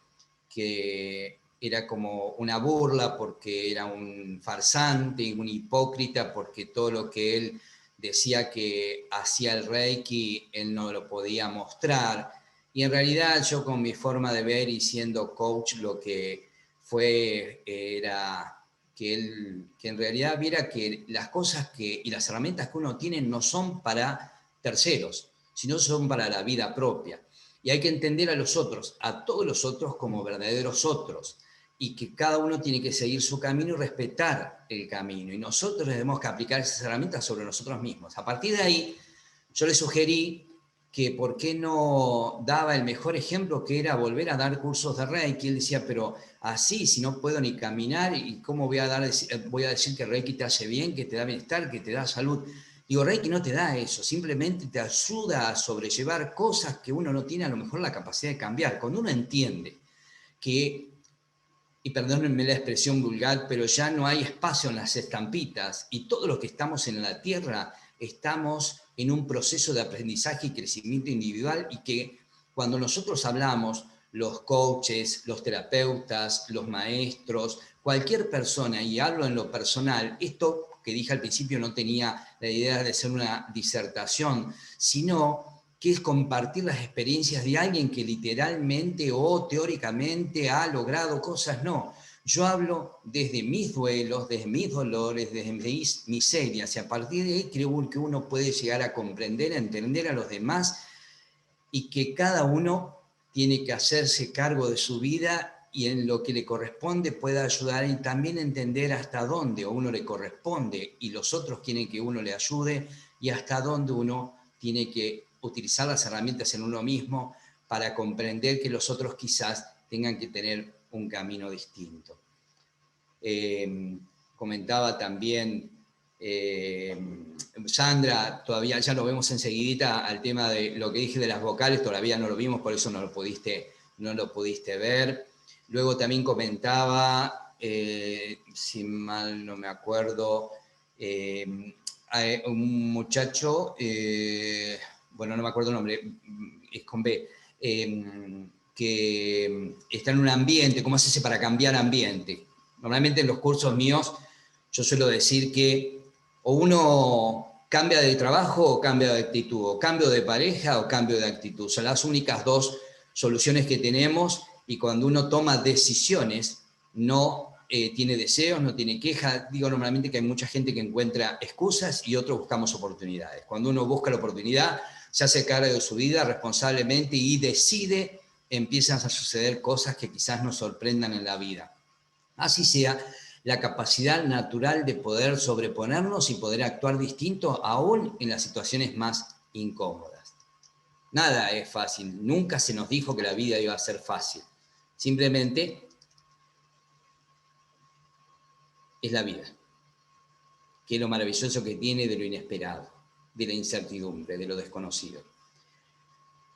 era como una burla porque era un farsante, un hipócrita, porque todo lo que él decía que hacía el Reiki, él no lo podía mostrar. Y en realidad yo con mi forma de ver y siendo coach, lo que fue era que en realidad viera que las cosas y las herramientas que uno tiene no son para terceros, sino son para la vida propia. Y hay que entender a los otros, a todos los otros como verdaderos otros, y que cada uno tiene que seguir su camino y respetar el camino. Y nosotros tenemos que aplicar esas herramientas sobre nosotros mismos. A partir de ahí, yo le sugerí que por qué no daba el mejor ejemplo, que era volver a dar cursos de Reiki. Él decía, pero así, si no puedo ni caminar, ¿y cómo voy a decir que Reiki te hace bien, que te da bienestar, que te da salud? Digo, Reiki no te da eso, simplemente te ayuda a sobrellevar cosas que uno no tiene a lo mejor la capacidad de cambiar. Cuando uno entiende que, y perdónenme la expresión vulgar, pero ya no hay espacio en las estampitas y todos los que estamos en la Tierra estamos en un proceso de aprendizaje y crecimiento individual, y que cuando nosotros hablamos, los coaches, los terapeutas, los maestros, cualquier persona, y hablo en lo personal, esto que dije al principio no tenía la idea de ser una disertación, sino que es compartir las experiencias de alguien que literalmente o teóricamente ha logrado cosas. No, yo hablo desde mis duelos, desde mis dolores, desde mis miserias, y a partir de ahí creo que uno puede llegar a comprender, a entender a los demás, y que cada uno tiene que hacerse cargo de su vida y en lo que le corresponde pueda ayudar, y también entender hasta dónde a uno le corresponde y los otros quieren que uno le ayude, y hasta dónde uno tiene que utilizar las herramientas en uno mismo para comprender que los otros quizás tengan que tener un camino distinto. Comentaba también Sandra, todavía ya lo vemos enseguidita al tema de lo que dije de las vocales, todavía no lo vimos, por eso no lo pudiste ver. Luego también comentaba, si mal no me acuerdo, un muchacho, bueno, no me acuerdo el nombre, es con B, que está en un ambiente, ¿cómo hace para cambiar ambiente? Normalmente en los cursos míos yo suelo decir que o uno cambia de trabajo o cambia de actitud, o cambio de pareja o cambio de actitud. Son las únicas dos soluciones que tenemos, y cuando uno toma decisiones no tiene deseos, no tiene quejas. Digo normalmente que hay mucha gente que encuentra excusas y otros buscamos oportunidades. Cuando uno busca la oportunidad, se hace cargo de su vida responsablemente y decide, empiezan a suceder cosas que quizás nos sorprendan en la vida. Así sea, la capacidad natural de poder sobreponernos y poder actuar distinto aún en las situaciones más incómodas. Nada es fácil, nunca se nos dijo que la vida iba a ser fácil. Simplemente es la vida, que es lo maravilloso que tiene de lo inesperado, de la incertidumbre, de lo desconocido.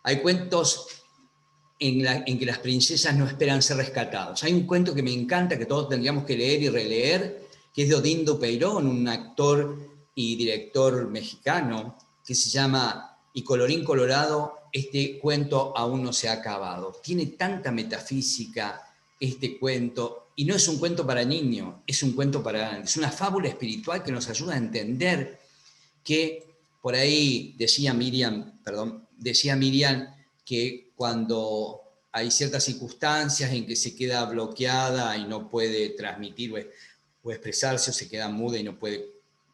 Hay cuentos en que las princesas no esperan ser rescatados. Hay un cuento que me encanta, que todos tendríamos que leer y releer, que es de Odindo Peirón, un actor y director mexicano, que se llama Y colorín colorado, este cuento aún no se ha acabado. Tiene tanta metafísica este cuento, y no es un cuento para niños, es un cuento es una fábula espiritual que nos ayuda a entender que, por ahí decía Miriam que cuando hay ciertas circunstancias en que se queda bloqueada y no puede transmitir o expresarse, o se queda muda y no puede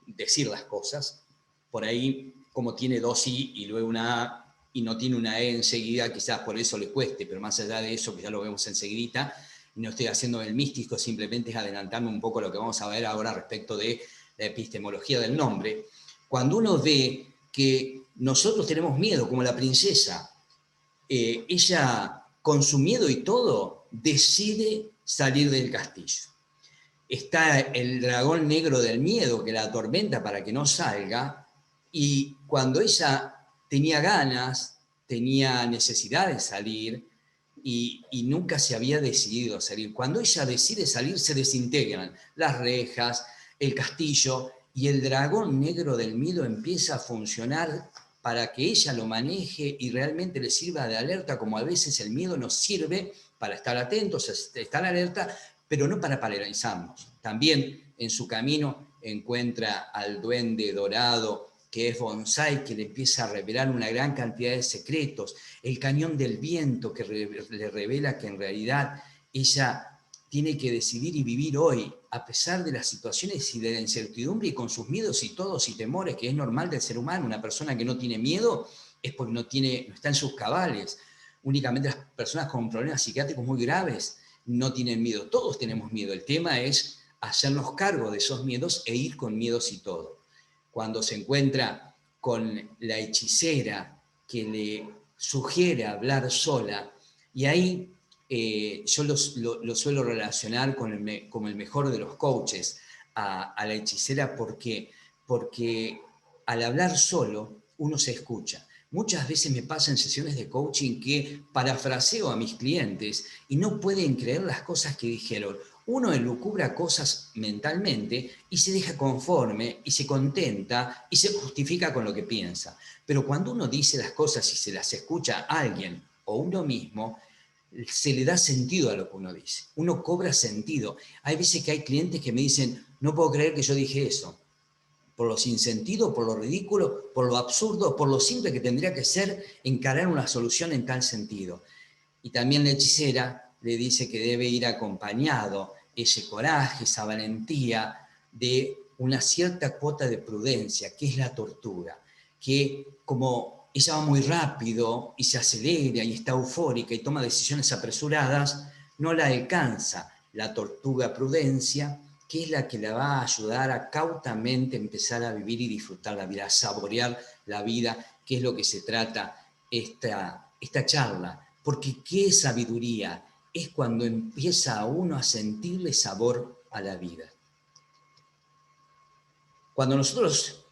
decir las cosas, por ahí, como tiene dos I y luego una A y no tiene una E enseguida, quizás por eso le cueste, pero más allá de eso, que ya lo vemos enseguidita, y no estoy haciendo el místico, simplemente es adelantarme un poco a lo que vamos a ver ahora respecto de la epistemología del nombre. Cuando uno ve que nosotros tenemos miedo, como la princesa, ella con su miedo y todo decide salir del castillo. está el dragón negro del miedo que la atormenta para que no salga, y cuando ella tenía ganas, tenía necesidad de salir, y nunca se había decidido a salir. Cuando ella decide salir, se desintegran las rejas, el castillo, y el dragón negro del miedo empieza a funcionar para que ella lo maneje y realmente le sirva de alerta, como a veces el miedo nos sirve para estar atentos, estar alerta, pero no para paralizarnos. También en su camino encuentra al duende dorado, que es Bonsai, que le empieza a revelar una gran cantidad de secretos, el cañón del viento, que le revela que en realidad ella tiene que decidir y vivir hoy, a pesar de las situaciones y de la incertidumbre y con sus miedos y todos y temores, que es normal del ser humano. Una persona que no tiene miedo es porque no está en sus cabales. Únicamente las personas con problemas psiquiátricos muy graves no tienen miedo. Todos tenemos miedo. El tema es hacernos cargo de esos miedos e ir con miedos y todo. Cuando se encuentra con la hechicera que le sugiere hablar sola, y ahí yo lo suelo relacionar como el mejor de los coaches a la hechicera, porque al hablar solo uno se escucha. Muchas veces me pasa en sesiones de coaching que parafraseo a mis clientes y no pueden creer las cosas que dijeron. Uno elucubra cosas mentalmente y se deja conforme y se contenta y se justifica con lo que piensa. Pero cuando uno dice las cosas y se las escucha a alguien o uno mismo, se le da sentido a lo que uno dice. Uno cobra sentido. Hay veces que hay clientes que me dicen, no puedo creer que yo dije eso, por lo sin sentido, por lo ridículo, por lo absurdo, por lo simple que tendría que ser encarar una solución en tal sentido. Y también la hechicera le dice que debe ir acompañado ese coraje, esa valentía, de una cierta cuota de prudencia, que es la tortuga, que como ella va muy rápido y se acelera y está eufórica y toma decisiones apresuradas, no la alcanza la tortuga prudencia, que es la que la va a ayudar a cautamente empezar a vivir y disfrutar la vida, a saborear la vida, que es lo que se trata esta charla. Porque ¿qué es sabiduría? Es cuando empieza a uno a sentirle sabor a la vida. Cuando nosotros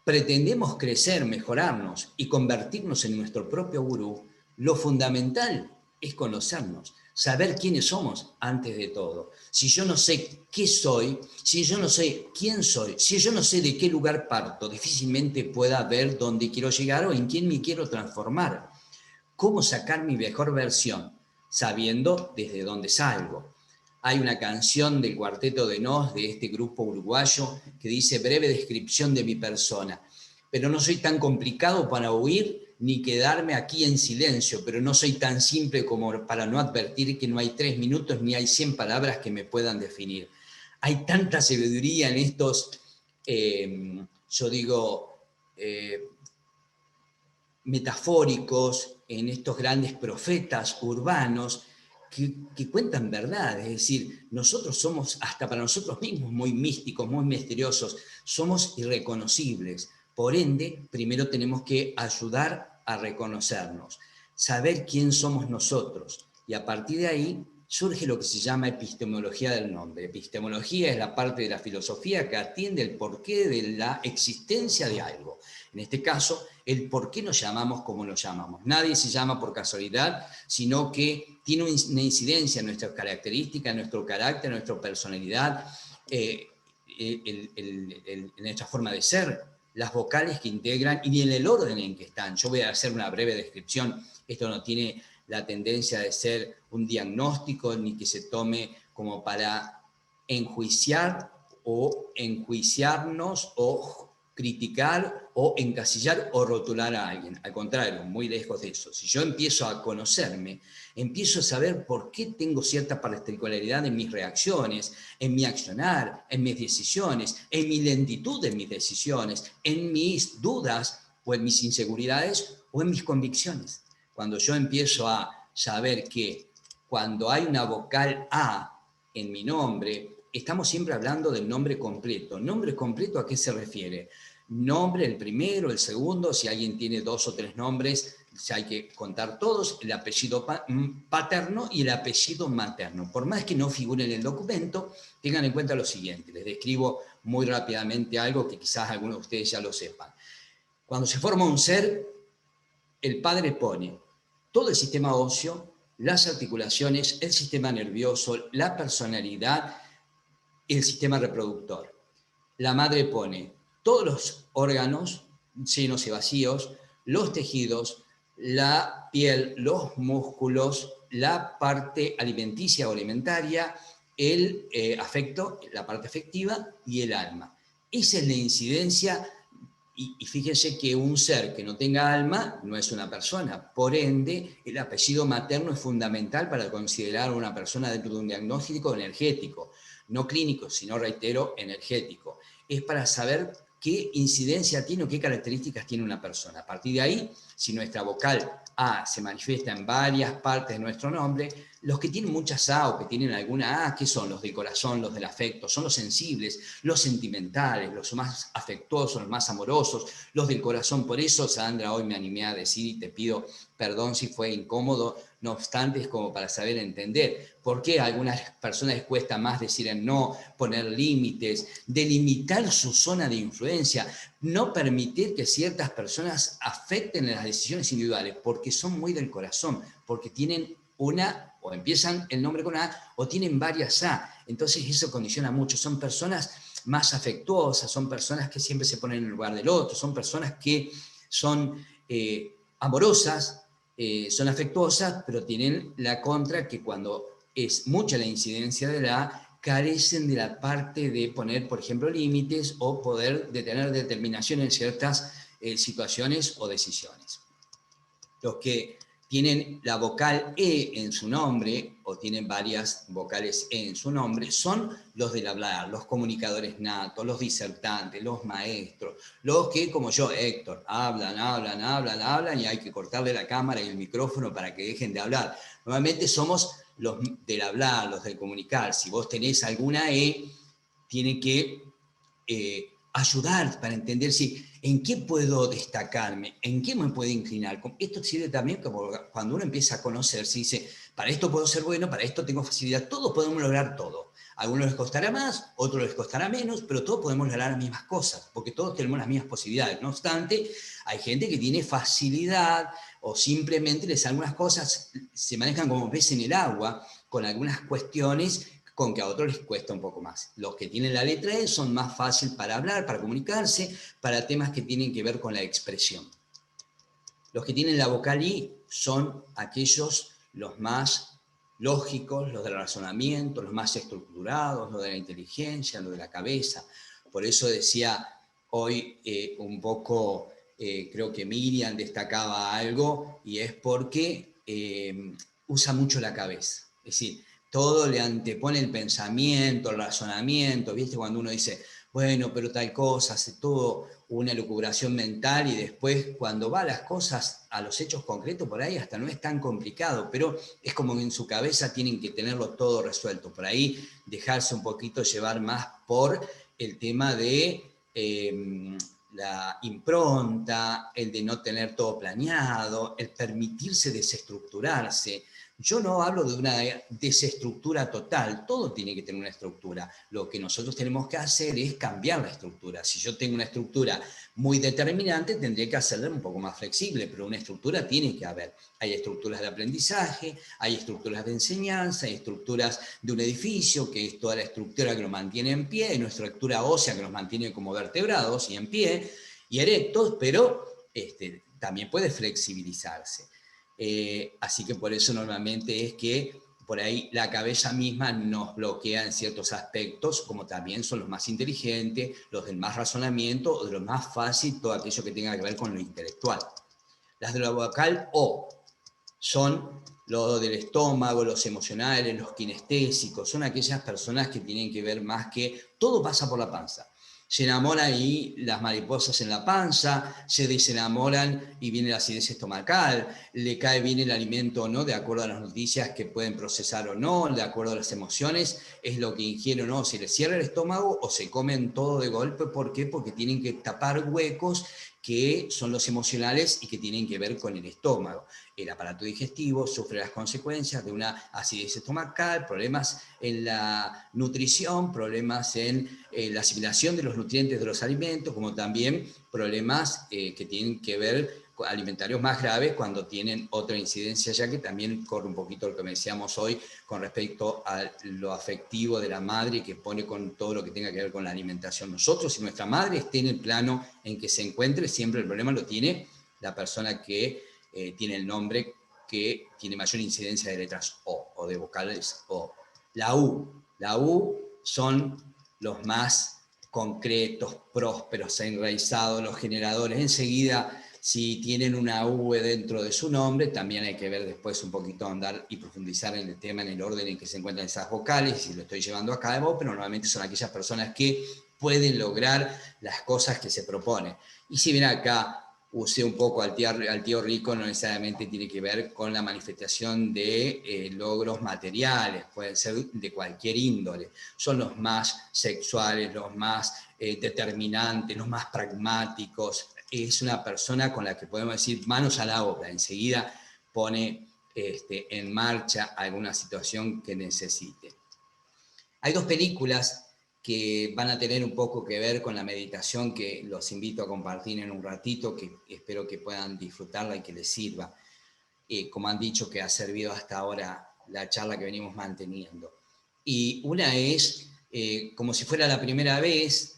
pretendemos crecer, mejorarnos y convertirnos en nuestro propio gurú, lo fundamental es conocernos, saber quiénes somos antes de todo. Si yo no sé qué soy, si yo no sé quién soy, si yo no sé de qué lugar parto, difícilmente pueda ver dónde quiero llegar o en quién me quiero transformar. ¿Cómo sacar mi mejor versión? Sabiendo desde dónde salgo. Hay una canción del Cuarteto de Nos, de este grupo uruguayo, que dice breve descripción de mi persona. Pero no soy tan complicado para huir ni quedarme aquí en silencio, pero no soy tan simple como para no advertir que no hay 3 minutos ni hay 100 palabras que me puedan definir. Hay tanta sabiduría en estos, yo digo, metafóricos, en estos grandes profetas urbanos que cuentan verdad. Es decir, nosotros somos, hasta para nosotros mismos, muy místicos, muy misteriosos, somos irreconocibles. Por ende, primero tenemos que ayudar a reconocernos, saber quién somos nosotros, y a partir de ahí surge lo que se llama epistemología del nombre. Epistemología es la parte de la filosofía que atiende el porqué de la existencia de algo. En este caso, el por qué nos llamamos como nos llamamos. Nadie se llama por casualidad, sino que tiene una incidencia en nuestras características, en nuestro carácter, en nuestra personalidad, en nuestra forma de ser, las vocales que integran y en el orden en que están. Yo voy a hacer una breve descripción. Esto no tiene la tendencia de ser un diagnóstico ni que se tome como para enjuiciar o enjuiciarnos o criticar o encasillar o rotular a alguien. Al contrario, muy lejos de eso. Si yo empiezo a conocerme, empiezo a saber por qué tengo cierta particularidad en mis reacciones, en mi accionar, en mis decisiones, en mi lentitud en mis decisiones, en mis dudas o en mis inseguridades o en mis convicciones. Cuando yo empiezo a saber que cuando hay una vocal A en mi nombre, estamos siempre hablando del nombre completo. ¿Nombre completo a qué se refiere? Nombre, el primero, el segundo, si alguien tiene 2 o 3 nombres, O sea, hay que contar todos, el apellido paterno y el apellido materno. Por más que no figure en el documento, tengan en cuenta lo siguiente. Les describo muy rápidamente algo que quizás algunos de ustedes ya lo sepan. Cuando se forma un ser, el padre pone todo el sistema óseo, las articulaciones, el sistema nervioso, la personalidad, el sistema reproductor. La madre pone todos los órganos llenos y vacíos, los tejidos, la piel, los músculos, la parte alimenticia o alimentaria, el afecto, la parte afectiva y el alma. Esa es la incidencia. Y fíjense que un ser que no tenga alma no es una persona. Por ende, el apellido materno es fundamental para considerar a una persona dentro de un diagnóstico energético. No clínico, sino, reitero, energético. Es para saber qué incidencia tiene o qué características tiene una persona. A partir de ahí, si nuestra vocal A se manifiesta en varias partes de nuestro nombre, los que tienen muchas A o que tienen alguna A, ¿qué son? Los del corazón, los del afecto, son los sensibles, los sentimentales, los más afectuosos, los más amorosos, los del corazón. Por eso, Sandra, hoy me animé a decir y te pido perdón si fue incómodo, no obstante es como para saber entender por qué a algunas personas les cuesta más decir el no, poner límites, delimitar su zona de influencia, no permitir que ciertas personas afecten las decisiones individuales, porque son muy del corazón, porque tienen una, o empiezan el nombre con A, o tienen varias A. Entonces eso condiciona mucho. Son personas más afectuosas, son personas que siempre se ponen en el lugar del otro, son personas que son amorosas, son afectuosas, pero tienen la contra que cuando es mucha la incidencia de la A, carecen de la parte de poner, por ejemplo, límites o poder de tener determinación en ciertas situaciones o decisiones. Los que tienen la vocal E en su nombre, o tienen varias vocales E en su nombre, son los del hablar, los comunicadores natos, los disertantes, los maestros, los que, como yo, Héctor, hablan, y hay que cortarle la cámara y el micrófono para que dejen de hablar. Normalmente somos los del hablar, los del comunicar. Si vos tenés alguna E, tiene que ayudar para entender si en qué puedo destacarme, en qué me puedo inclinar. Esto sirve también como cuando uno empieza a conocerse y dice, para esto puedo ser bueno, para esto tengo facilidad, todos podemos lograr todo. A algunos les costará más, a otros les costará menos, pero todos podemos lograr las mismas cosas, porque todos tenemos las mismas posibilidades. No obstante, hay gente que tiene facilidad o simplemente les algunas cosas se manejan como pez en el agua, con algunas cuestiones con que a otros les cuesta un poco más. Los que tienen la letra E son más fáciles para hablar, para comunicarse, para temas que tienen que ver con la expresión. Los que tienen la vocal I son aquellos los más lógicos, los del razonamiento, los más estructurados, los de la inteligencia, los de la cabeza. Por eso decía hoy un poco, creo que Miriam destacaba algo, y es porque usa mucho la cabeza. Es decir, todo le antepone el pensamiento, el razonamiento, ¿viste? Cuando uno dice, bueno, pero tal cosa, hace todo una elucubración mental y después cuando va a las cosas, a los hechos concretos, por ahí hasta no es tan complicado, pero es como que en su cabeza tienen que tenerlo todo resuelto. Por ahí dejarse un poquito llevar más por el tema de la impronta, el de no tener todo planeado, el permitirse desestructurarse. Yo no hablo de una desestructura total, todo tiene que tener una estructura. Lo que nosotros tenemos que hacer es cambiar la estructura. Si yo tengo una estructura muy determinante, tendré que hacerla un poco más flexible, pero una estructura tiene que haber. Hay estructuras de aprendizaje, hay estructuras de enseñanza, hay estructuras de un edificio, que es toda la estructura que lo mantiene en pie, hay nuestra estructura ósea que los mantiene como vertebrados y en pie y erectos, pero también puede flexibilizarse. Así que por eso normalmente es que por ahí la cabeza misma nos bloquea en ciertos aspectos, como también son los más inteligentes, los del más razonamiento o de lo más fácil, todo aquello que tenga que ver con lo intelectual. Las de la vocal O son los del estómago, los emocionales, los kinestésicos, son aquellas personas que tienen que ver más que todo pasa por la panza. Se enamoran y las mariposas en la panza, se desenamoran y viene la acidez estomacal, le cae bien el alimento o no, de acuerdo a las noticias que pueden procesar o no, de acuerdo a las emociones, es lo que ingiere o no, si les cierra el estómago o se comen todo de golpe. ¿Por qué? Porque tienen que tapar huecos que son los emocionales y que tienen que ver con el estómago. El aparato digestivo sufre las consecuencias de una acidez estomacal, problemas en la nutrición, problemas en la asimilación de los nutrientes de los alimentos, como también problemas que tienen que ver con alimentarios más graves cuando tienen otra incidencia, ya que también corre un poquito lo que decíamos hoy con respecto a lo afectivo de la madre, que pone con todo lo que tenga que ver con la alimentación. Nosotros, si nuestra madre esté en el plano en que se encuentre, siempre el problema lo tiene la persona que tiene el nombre que tiene mayor incidencia de letras O de vocales O. La U son los más concretos, prósperos, enraizados, los generadores. Enseguida, si tienen una V dentro de su nombre, también hay que ver después un poquito, andar y profundizar en el tema, en el orden en que se encuentran esas vocales, si lo estoy llevando a cabo, pero normalmente son aquellas personas que pueden lograr las cosas que se proponen. Y si bien acá usé un poco al tío rico, no necesariamente tiene que ver con la manifestación de logros materiales, pueden ser de cualquier índole. Son los más sexuales, los más determinantes, los más pragmáticos. Es una persona con la que podemos decir manos a la obra, enseguida pone en marcha alguna situación que necesite. Hay dos películas que van a tener un poco que ver con la meditación, que los invito a compartir en un ratito, que espero que puedan disfrutarla y que les sirva, como han dicho que ha servido hasta ahora la charla que venimos manteniendo. Y una es, como si fuera la primera vez,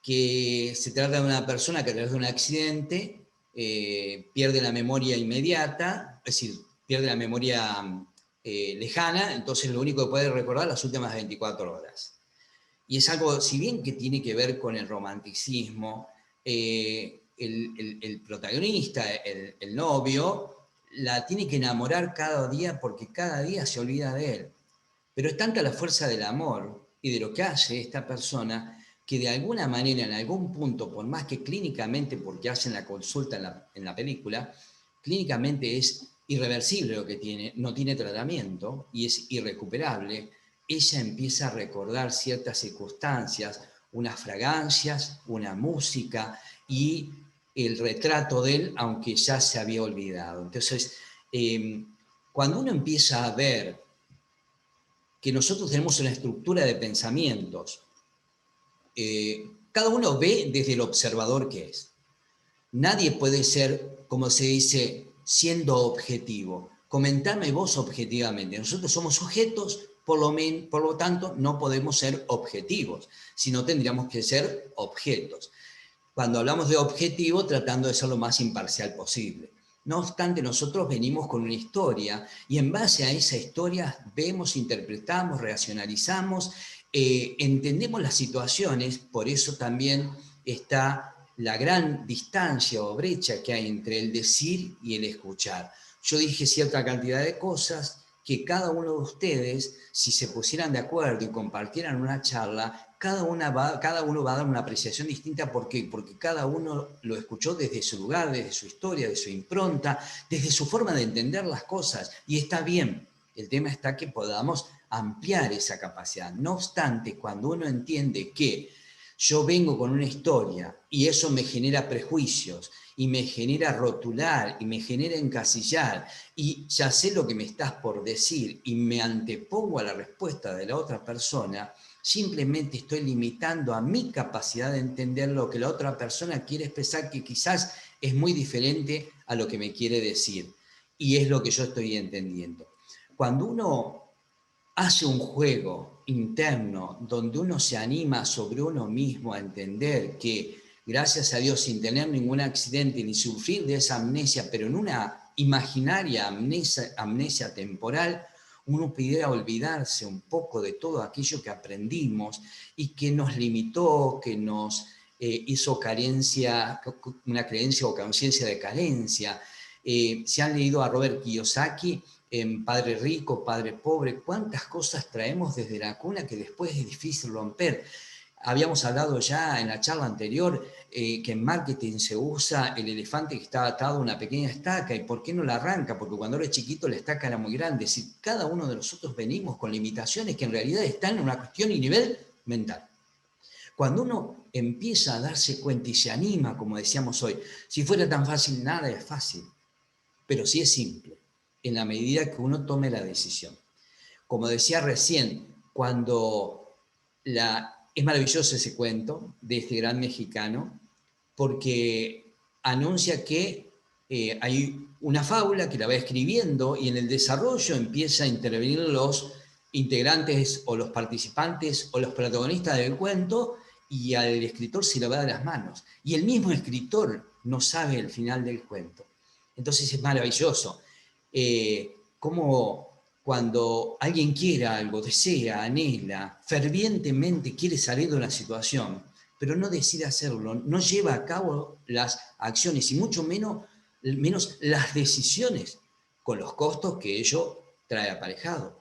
que se trata de una persona que a través de un accidente pierde la memoria inmediata, es decir, pierde la memoria lejana, entonces lo único que puede recordar las últimas 24 horas. Y es algo, si bien que tiene que ver con el romanticismo, el protagonista, el novio, la tiene que enamorar cada día porque cada día se olvida de él. Pero es tanta la fuerza del amor y de lo que hace esta persona que de alguna manera, en algún punto, por más que clínicamente, porque hacen la consulta en la película, clínicamente es irreversible lo que tiene, no tiene tratamiento y es irrecuperable, ella empieza a recordar ciertas circunstancias, unas fragancias, una música y el retrato de él, aunque ya se había olvidado. Entonces, cuando uno empieza a ver que nosotros tenemos una estructura de pensamientos, cada uno ve desde el observador que es. Nadie puede ser, como se dice, siendo objetivo. Comentame vos objetivamente. Nosotros somos sujetos, por lo tanto, no podemos ser objetivos, sino tendríamos que ser objetos. Cuando hablamos de objetivo, tratando de ser lo más imparcial posible. No obstante, nosotros venimos con una historia y en base a esa historia vemos, interpretamos, racionalizamos, entendemos las situaciones, por eso también está la gran distancia o brecha que hay entre el decir y el escuchar. Yo dije cierta cantidad de cosas que cada uno de ustedes, si se pusieran de acuerdo y compartieran una charla, cada uno va a dar una apreciación distinta. ¿Por qué? Porque cada uno lo escuchó desde su lugar, desde su historia, de su impronta, desde su forma de entender las cosas. Y está bien. El tema está que podamos ampliar esa capacidad. No obstante, cuando uno entiende que yo vengo con una historia y eso me genera prejuicios y me genera rotular y me genera encasillar y ya sé lo que me estás por decir y me antepongo a la respuesta de la otra persona, simplemente estoy limitando a mi capacidad de entender lo que la otra persona quiere expresar, que quizás es muy diferente a lo que me quiere decir. Y es lo que yo estoy entendiendo. Cuando uno hace un juego interno donde uno se anima sobre uno mismo a entender que, gracias a Dios, sin tener ningún accidente ni sufrir de esa amnesia, pero en una imaginaria amnesia temporal, uno pudiera olvidarse un poco de todo aquello que aprendimos y que nos limitó, que nos hizo una creencia o conciencia de carencia. Si han leído a Robert Kiyosaki, en Padre Rico, Padre Pobre, cuántas cosas traemos desde la cuna que después es difícil romper. Habíamos hablado ya en la charla anterior que en marketing se usa el elefante que está atado a una pequeña estaca. ¿Y por qué no la arranca? Porque cuando era chiquito la estaca era muy grande. Si cada uno de nosotros venimos con limitaciones que en realidad están en una cuestión y nivel mental. Cuando uno empieza a darse cuenta y se anima, como decíamos hoy, si fuera tan fácil, nada es fácil, pero sí es simple, en la medida que uno tome la decisión. Como decía recién, es maravilloso ese cuento de este gran mexicano, porque anuncia que hay una fábula que la va escribiendo y en el desarrollo empieza a intervenir los integrantes o los participantes o los protagonistas del cuento y al escritor se le va de las manos. Y el mismo escritor no sabe el final del cuento. Entonces es maravilloso. Cómo cuando alguien quiere algo, desea, anhela, fervientemente quiere salir de una situación, pero no decide hacerlo, no lleva a cabo las acciones y mucho menos las decisiones con los costos que ello trae aparejado.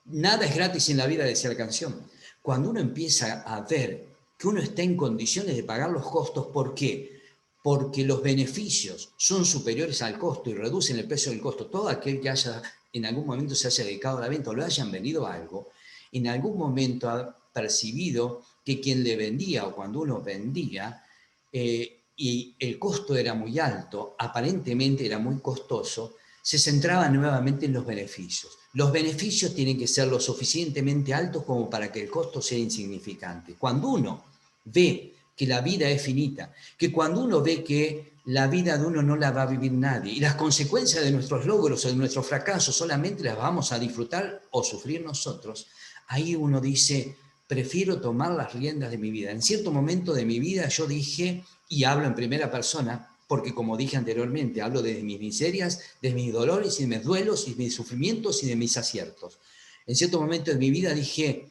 Nada es gratis en la vida, decía la canción. Cuando uno empieza a ver que uno está en condiciones de pagar los costos, ¿por qué? Porque los beneficios son superiores al costo y reducen el precio del costo. Todo aquel que haya en algún momento se haya dedicado a la venta o lo hayan vendido a algo, en algún momento ha percibido que quien le vendía o cuando uno vendía y el costo era muy alto, aparentemente era muy costoso, se centraba nuevamente en los beneficios. Los beneficios tienen que ser lo suficientemente altos como para que el costo sea insignificante. Cuando uno ve que la vida es finita, que cuando uno ve que la vida de uno no la va a vivir nadie y las consecuencias de nuestros logros o de nuestros fracasos solamente las vamos a disfrutar o sufrir nosotros, ahí uno dice, prefiero tomar las riendas de mi vida. En cierto momento de mi vida yo dije, y hablo en primera persona, porque como dije anteriormente, hablo de mis miserias, de mis dolores y de mis duelos y de mis sufrimientos y de mis aciertos. En cierto momento de mi vida dije,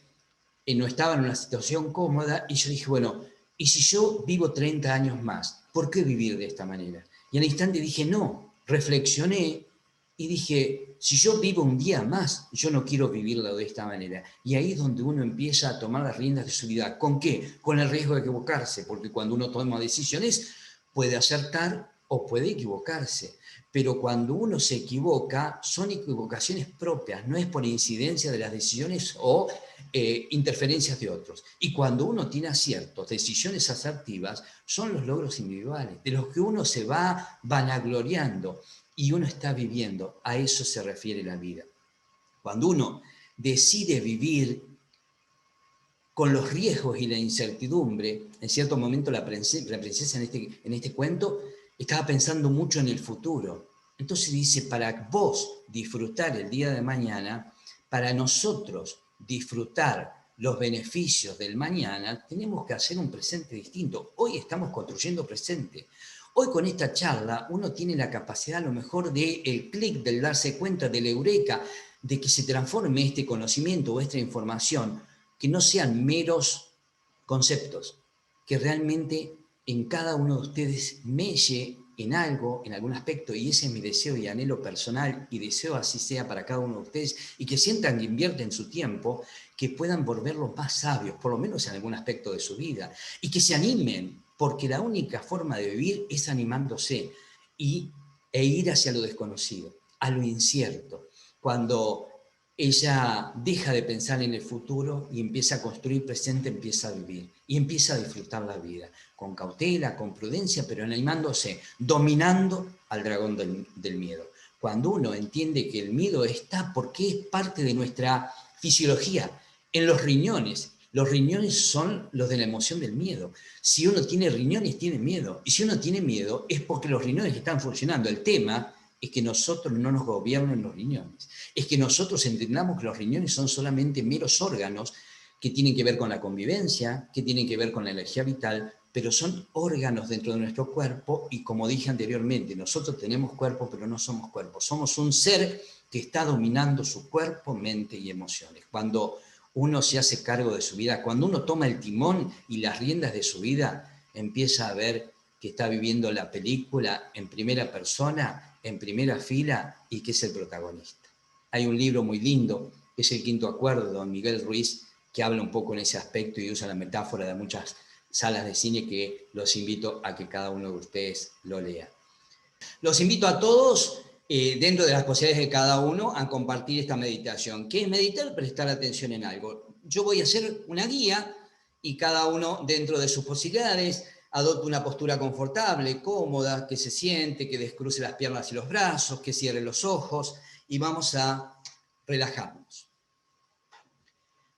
no estaba en una situación cómoda y yo dije, bueno, ¿y si yo vivo 30 años más? ¿Por qué vivir de esta manera? Y al instante dije, no, reflexioné y dije, si yo vivo un día más, yo no quiero vivirlo de esta manera. Y ahí es donde uno empieza a tomar las riendas de su vida. ¿Con qué? Con el riesgo de equivocarse, porque cuando uno toma decisiones puede acertar o puede equivocarse. Pero cuando uno se equivoca, son equivocaciones propias, no es por incidencia de las decisiones o interferencias de otros. Y cuando uno tiene aciertos, decisiones asertivas, son los logros individuales, de los que uno se va vanagloriando y uno está viviendo. A eso se refiere la vida. Cuando uno decide vivir con los riesgos y la incertidumbre, en cierto momento la princesa en este cuento estaba pensando mucho en el futuro. Entonces dice, para vos disfrutar el día de mañana, para nosotros disfrutar los beneficios del mañana, tenemos que hacer un presente distinto. Hoy estamos construyendo presente. Hoy con esta charla uno tiene la capacidad a lo mejor del clic, del darse cuenta, del eureka, de que se transforme este conocimiento o esta información, que no sean meros conceptos, que realmente en cada uno de ustedes melle en algo, en algún aspecto, y ese es mi deseo y anhelo personal, y deseo así sea para cada uno de ustedes, y que sientan que invierten su tiempo, que puedan volverlos más sabios, por lo menos en algún aspecto de su vida, y que se animen, porque la única forma de vivir es animándose e ir hacia lo desconocido, a lo incierto. Cuando ella deja de pensar en el futuro y empieza a construir presente, empieza a vivir y empieza a disfrutar la vida, con cautela, con prudencia, pero animándose, dominando al dragón del miedo. Cuando uno entiende que el miedo está porque es parte de nuestra fisiología, en los riñones son los de la emoción del miedo. Si uno tiene riñones, tiene miedo. Y si uno tiene miedo, es porque los riñones están funcionando. El tema es que nosotros no nos gobiernan los riñones. Es que nosotros entendamos que los riñones son solamente meros órganos que tienen que ver con la convivencia, que tienen que ver con la energía vital, pero son órganos dentro de nuestro cuerpo y como dije anteriormente, nosotros tenemos cuerpo, pero no somos cuerpo. Somos un ser que está dominando su cuerpo, mente y emociones. Cuando uno se hace cargo de su vida, cuando uno toma el timón y las riendas de su vida, empieza a ver que está viviendo la película en primera persona, en primera fila y que es el protagonista. Hay un libro muy lindo, es El Quinto Acuerdo, de don Miguel Ruiz, que habla un poco en ese aspecto y usa la metáfora de muchas salas de cine que los invito a que cada uno de ustedes lo lea. Los invito a todos, dentro de las posibilidades de cada uno, a compartir esta meditación. ¿Qué es meditar? Prestar atención en algo. Yo voy a hacer una guía y cada uno, dentro de sus posibilidades, adopta una postura confortable, cómoda, que se siente, que descruce las piernas y los brazos, que cierre los ojos y vamos a relajarnos.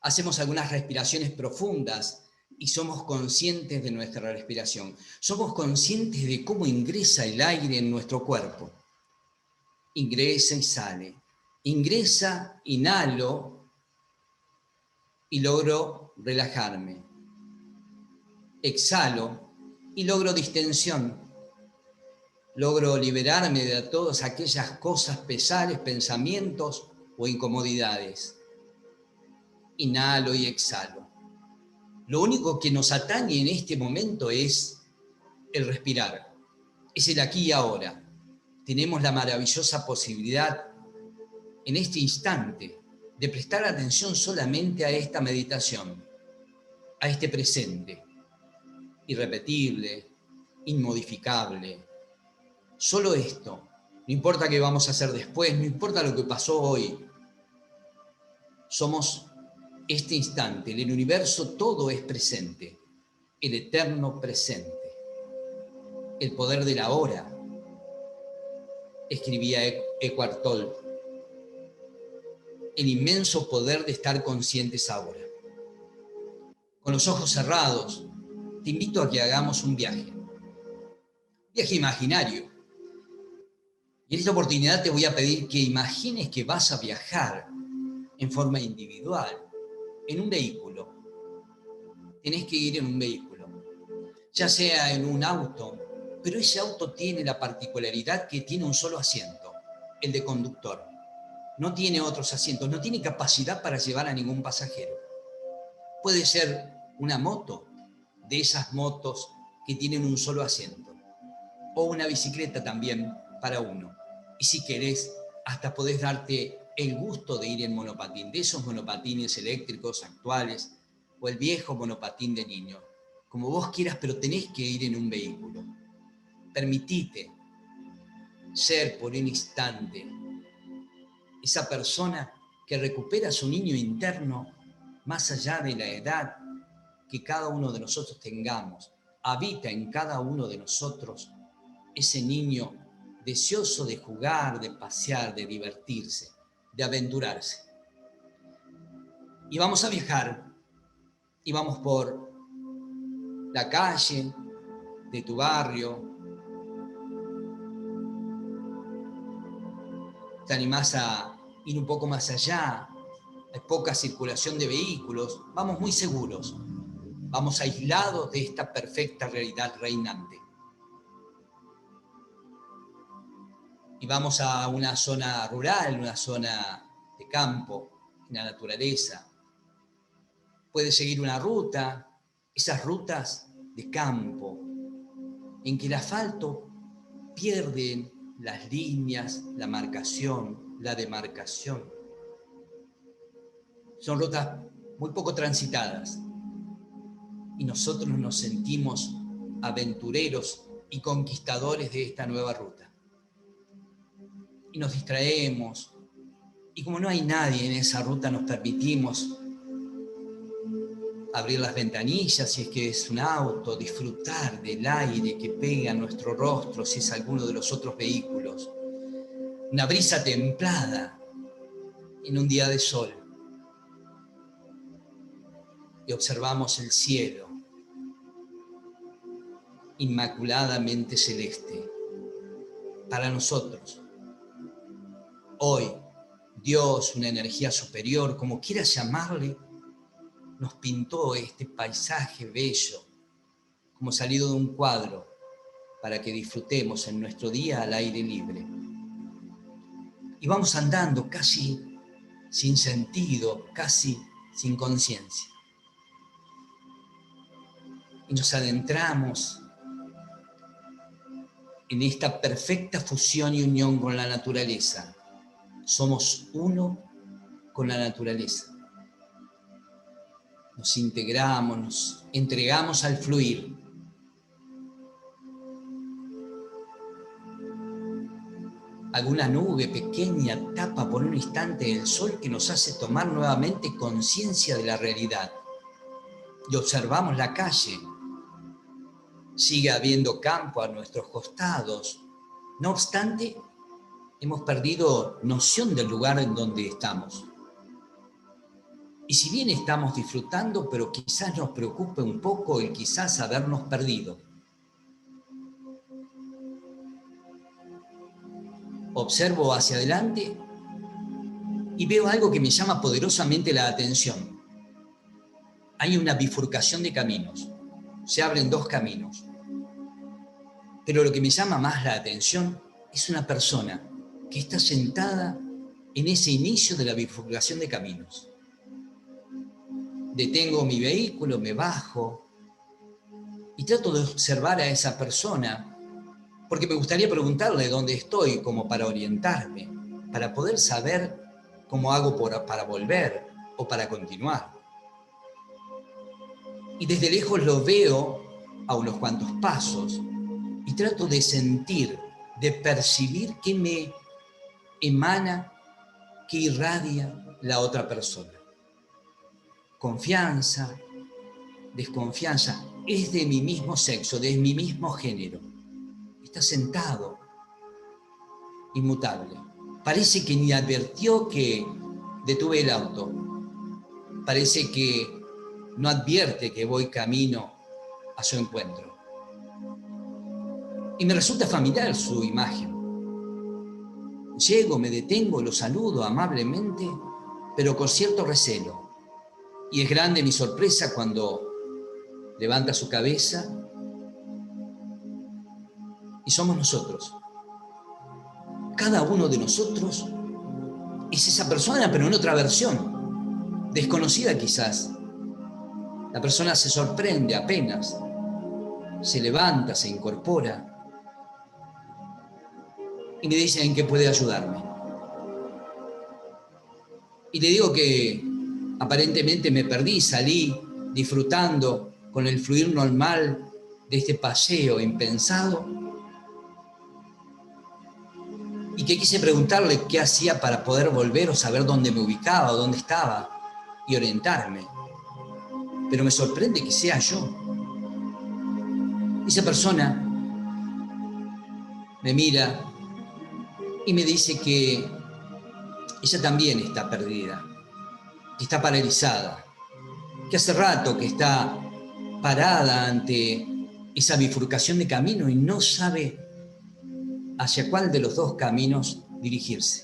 Hacemos algunas respiraciones profundas y somos conscientes de nuestra respiración. Somos conscientes de cómo ingresa el aire en nuestro cuerpo. Ingresa y sale. Ingresa, inhalo y logro relajarme. Exhalo y logro distensión. Logro liberarme de todas aquellas cosas pesares, pensamientos o incomodidades. Inhalo y exhalo. Lo único que nos atañe en este momento es el respirar. Es el aquí y ahora. Tenemos la maravillosa posibilidad en este instante de prestar atención solamente a esta meditación, a este presente, irrepetible, inmodificable. Solo esto. No importa qué vamos a hacer después, no importa lo que pasó hoy. Somos este instante, en el universo todo es presente, el eterno presente, el poder de la hora, escribía Eckhart Tolle, el inmenso poder de estar conscientes ahora. Con los ojos cerrados, te invito a que hagamos un viaje imaginario. Y en esta oportunidad te voy a pedir que imagines que vas a viajar en forma individual, en un vehículo. Tenés que ir en un vehículo, ya sea en un auto, pero ese auto tiene la particularidad que tiene un solo asiento, el de conductor. No tiene otros asientos, no tiene capacidad para llevar a ningún pasajero. Puede ser una moto, de esas motos que tienen un solo asiento, o una bicicleta también para uno. Y si querés, hasta podés darte el gusto de ir en monopatín, de esos monopatines eléctricos actuales, o el viejo monopatín de niño, como vos quieras, pero tenés que ir en un vehículo. Permitite ser por un instante esa persona que recupera su niño interno más allá de la edad que cada uno de nosotros tengamos. Habita en cada uno de nosotros ese niño deseoso de jugar, de pasear, de divertirse, de aventurarse. Y vamos a viajar, y vamos por la calle de tu barrio. Te animás a ir un poco más allá, hay poca circulación de vehículos, vamos muy seguros, vamos aislados de esta perfecta realidad reinante. Y vamos a una zona rural, una zona de campo, en la naturaleza. Puedes seguir una ruta, esas rutas de campo, en que el asfalto pierde las líneas, la marcación, la demarcación. Son rutas muy poco transitadas y nosotros nos sentimos aventureros y conquistadores de esta nueva ruta. Y nos distraemos y como no hay nadie en esa ruta nos permitimos abrir las ventanillas si es que es un auto, disfrutar del aire que pega a nuestro rostro si es alguno de los otros vehículos. Una brisa templada en un día de sol. Y observamos el cielo, inmaculadamente celeste. Para nosotros, hoy, Dios, una energía superior, como quieras llamarle, nos pintó este paisaje bello, como salido de un cuadro, para que disfrutemos en nuestro día al aire libre. Y vamos andando casi sin sentido, casi sin conciencia. Y nos adentramos en esta perfecta fusión y unión con la naturaleza. Somos uno con la naturaleza. nos integramos, nos entregamos al fluir. Alguna nube pequeña tapa por un instante el sol que nos hace tomar nuevamente conciencia de la realidad. Y observamos la calle. Sigue habiendo campo a nuestros costados. No obstante, hemos perdido noción del lugar en donde estamos. Y si bien estamos disfrutando, pero quizás nos preocupe un poco el quizás habernos perdido. Observo hacia adelante y veo algo que me llama poderosamente la atención. Hay una bifurcación de caminos. Se abren dos caminos. Pero lo que me llama más la atención es una persona que está sentada en ese inicio de la bifurcación de caminos. Detengo mi vehículo, me bajo y trato de observar a esa persona porque me gustaría preguntarle dónde estoy como para orientarme, para poder saber cómo hago para volver o para continuar. Y desde lejos lo veo a unos cuantos pasos y trato de sentir, de percibir qué me emana, qué irradia la otra persona. Confianza, desconfianza, es de mi mismo sexo, de mi mismo género. Está sentado, inmutable. Parece que ni advirtió que detuve el auto. Parece que no advierte que voy camino a su encuentro. Y me resulta familiar su imagen. Llego, me detengo, lo saludo amablemente, pero con cierto recelo. Y es grande mi sorpresa cuando levanta su cabeza y somos nosotros. Cada uno de nosotros es esa persona, pero en otra versión, desconocida quizás. La persona se sorprende apenas, se levanta, se incorpora y me dice en qué puede ayudarme. Y le digo que aparentemente me perdí, salí disfrutando con el fluir normal de este paseo impensado y que quise preguntarle qué hacía para poder volver o saber dónde me ubicaba o dónde estaba y orientarme. Pero me sorprende que sea yo. Esa persona me mira y me dice que ella también está perdida, que está paralizada, que hace rato que está parada ante esa bifurcación de camino y no sabe hacia cuál de los dos caminos dirigirse.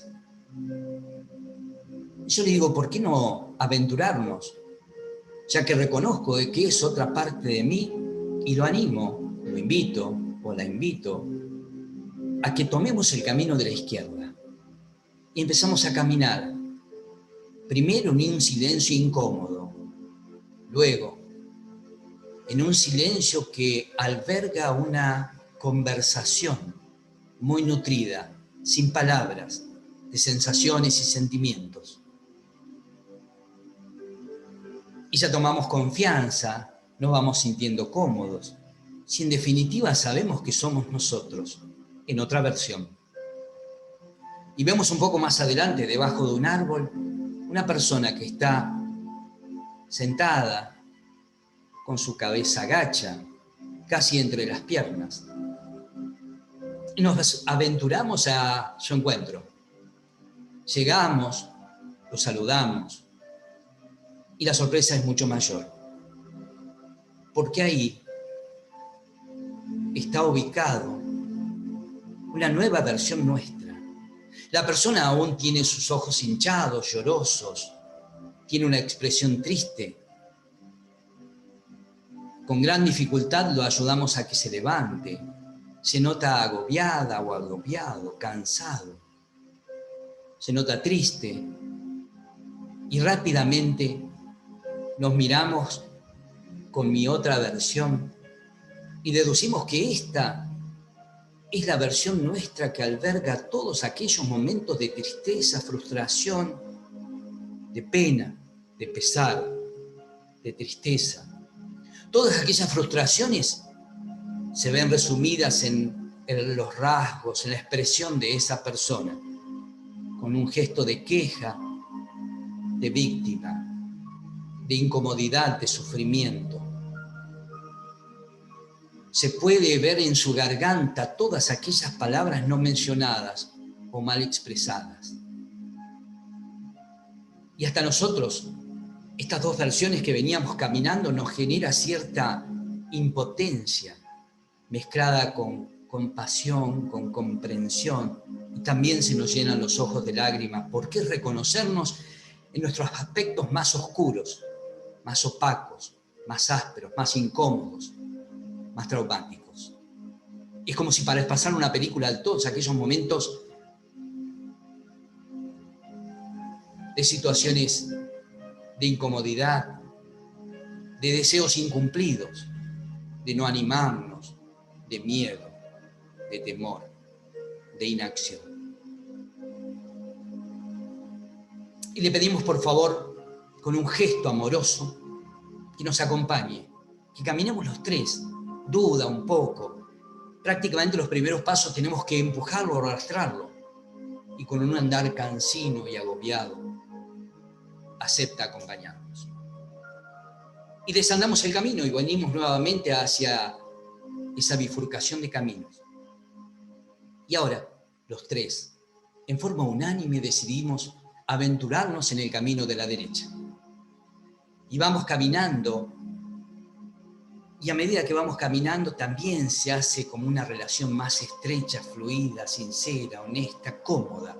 Yo le digo, ¿por qué no aventurarnos? Ya que reconozco de que es otra parte de mí y lo animo, lo invito o la invito a que tomemos el camino de la izquierda y empezamos a caminar. Primero en un silencio incómodo, luego en un silencio que alberga una conversación muy nutrida, sin palabras, de sensaciones y sentimientos. Y ya tomamos confianza, nos vamos sintiendo cómodos. Si en definitiva sabemos que somos nosotros, en otra versión. Y vemos un poco más adelante, debajo de un árbol, una persona que está sentada, con su cabeza agacha, casi entre las piernas. Y nos aventuramos a su encuentro. Llegamos, lo saludamos, y la sorpresa es mucho mayor. Porque ahí está ubicado una nueva versión nuestra. La persona aún tiene sus ojos hinchados, llorosos, tiene una expresión triste. Con gran dificultad lo ayudamos a que se levante. Se nota agobiada o agobiado, cansado. Se nota triste. Y rápidamente nos miramos con mi otra versión y deducimos que esta es la versión nuestra que alberga todos aquellos momentos de tristeza, frustración, de pena, de pesar, de tristeza. Todas aquellas frustraciones se ven resumidas en los rasgos, en la expresión de esa persona, con un gesto de queja, de víctima, de incomodidad, de sufrimiento. Se puede ver en su garganta todas aquellas palabras no mencionadas o mal expresadas. Y hasta nosotros, estas dos versiones que veníamos caminando nos genera cierta impotencia, mezclada con compasión, con comprensión, y también se nos llenan los ojos de lágrimas, porque es reconocernos en nuestros aspectos más oscuros, más opacos, más ásperos, más incómodos, más traumáticos. Es como si para pasar una película de todos aquellos momentos de situaciones de incomodidad, de deseos incumplidos, de no animarnos, de miedo, de temor, de inacción. Y le pedimos, por favor, con un gesto amoroso, que nos acompañe, que caminemos los tres. Duda un poco. Prácticamente los primeros pasos tenemos que empujarlo o arrastrarlo. Y con un andar cansino y agobiado, acepta acompañarnos. Y desandamos el camino y venimos nuevamente hacia esa bifurcación de caminos. Y ahora, los tres, en forma unánime, decidimos aventurarnos en el camino de la derecha. Y vamos caminando, y a medida que vamos caminando también se hace como una relación más estrecha, fluida, sincera, honesta, cómoda,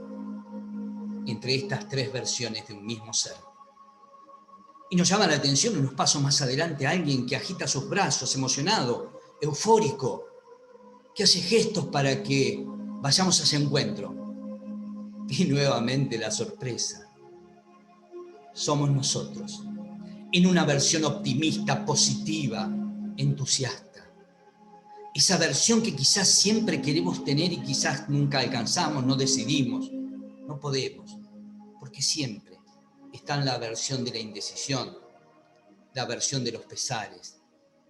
entre estas tres versiones de un mismo ser. Y nos llama la atención unos pasos más adelante alguien que agita sus brazos, emocionado, eufórico, que hace gestos para que vayamos a ese encuentro. Y nuevamente la sorpresa. Somos nosotros, en una versión optimista, positiva, entusiasta. Esa versión que quizás siempre queremos tener y quizás nunca alcanzamos, no decidimos, no podemos, porque siempre está en la versión de la indecisión, la versión de los pesares,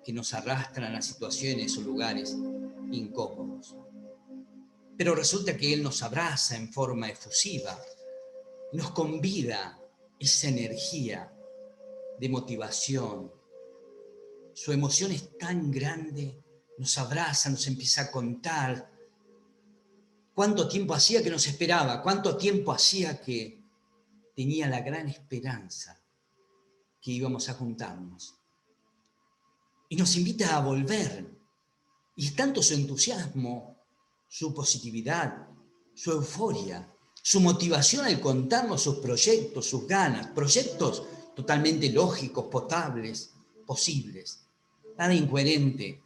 que nos arrastran a situaciones o lugares incómodos. Pero resulta que Él nos abraza en forma efusiva, nos convida esa energía de motivación. Su emoción es tan grande, nos abraza, nos empieza a contar cuánto tiempo hacía que nos esperaba, cuánto tiempo hacía que tenía la gran esperanza que íbamos a juntarnos. Y nos invita a volver. Y es tanto su entusiasmo, su positividad, su euforia, su motivación al contarnos sus proyectos, sus ganas, proyectos totalmente lógicos, potables, posibles, nada incoherente.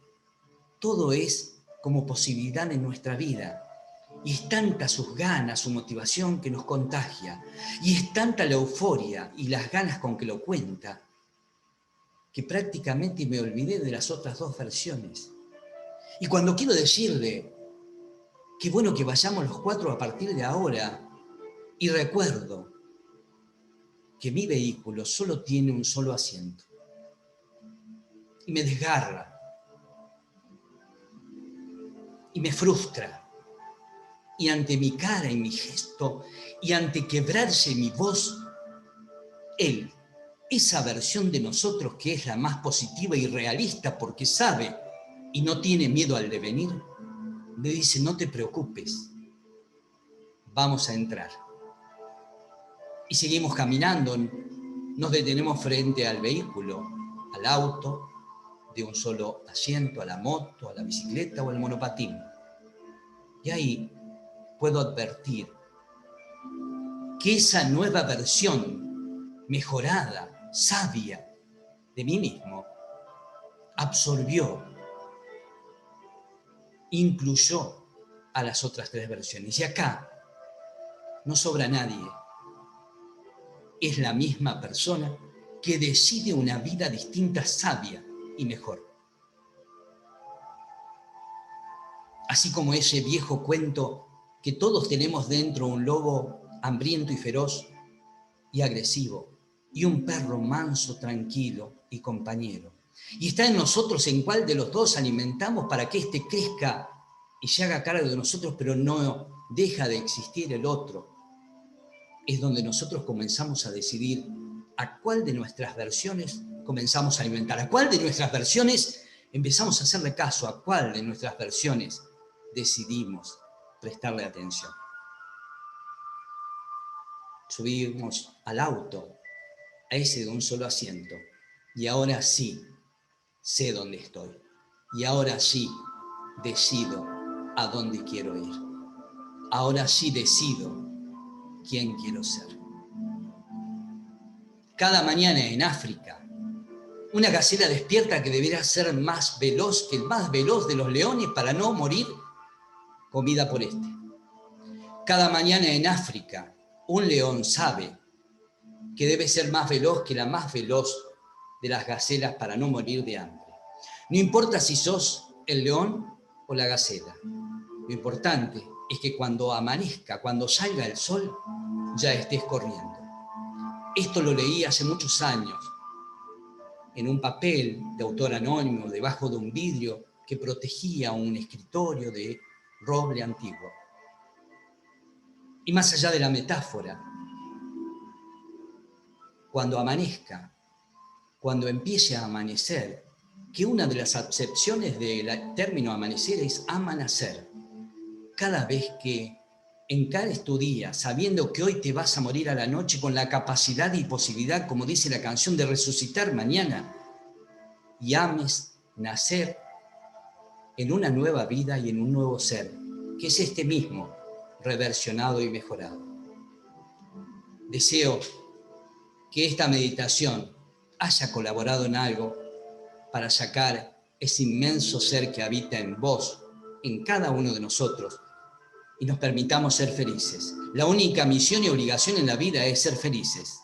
Todo es como posibilidad en nuestra vida. Y es tanta sus ganas, su motivación que nos contagia. Y es tanta la euforia y las ganas con que lo cuenta, que prácticamente me olvidé de las otras dos versiones. Y cuando quiero decirle, qué bueno que vayamos los cuatro a partir de ahora, y recuerdo que mi vehículo solo tiene un solo asiento. Y me desgarra. Y me frustra. Y ante mi cara y mi gesto, y ante quebrarse mi voz, Él, esa versión de nosotros que es la más positiva y realista porque sabe y no tiene miedo al devenir, me dice, no te preocupes, vamos a entrar. Y seguimos caminando, nos detenemos frente al vehículo, al auto, de un solo asiento, a la moto, a la bicicleta o al monopatín. Y ahí puedo advertir que esa nueva versión, mejorada, sabia, de mí mismo, absorbió, incluyó a las otras tres versiones. Y acá no sobra nadie. Es la misma persona que decide una vida distinta, sabia y mejor. Así como ese viejo cuento que todos tenemos dentro un lobo hambriento y feroz y agresivo, y un perro manso, tranquilo y compañero. Y está en nosotros en cuál de los dos alimentamos para que éste crezca y se haga cargo de nosotros, pero no deja de existir el otro. Es donde nosotros comenzamos a decidir a cuál de nuestras versiones comenzamos a alimentar, a cuál de nuestras versiones empezamos a hacerle caso, a cuál de nuestras versiones decidimos prestarle atención. Subimos al auto, a ese de un solo asiento, y ahora sí sé dónde estoy, y ahora sí decido a dónde quiero ir, ahora sí decido quién quiero ser. Cada mañana en África, una gacela despierta que deberá ser más veloz que el más veloz de los leones para no morir comida por este. Cada mañana en África, un león sabe que debe ser más veloz que la más veloz de las gacelas para no morir de hambre. No importa si sos el león o la gacela. Lo importante es que cuando amanezca, cuando salga el sol, ya estés corriendo. Esto lo leí hace muchos años, en un papel de autor anónimo, debajo de un vidrio que protegía un escritorio de roble antiguo. Y más allá de la metáfora, cuando amanezca, cuando empiece a amanecer, que una de las acepciones del término amanecer es amanecer. Cada vez que encares tu día sabiendo que hoy te vas a morir a la noche con la capacidad y posibilidad, como dice la canción, de resucitar mañana, y ames nacer en una nueva vida y en un nuevo ser, que es este mismo, reversionado y mejorado. Deseo que esta meditación haya colaborado en algo para sacar ese inmenso ser que habita en vos, en cada uno de nosotros, y nos permitamos ser felices. La única misión y obligación en la vida es ser felices.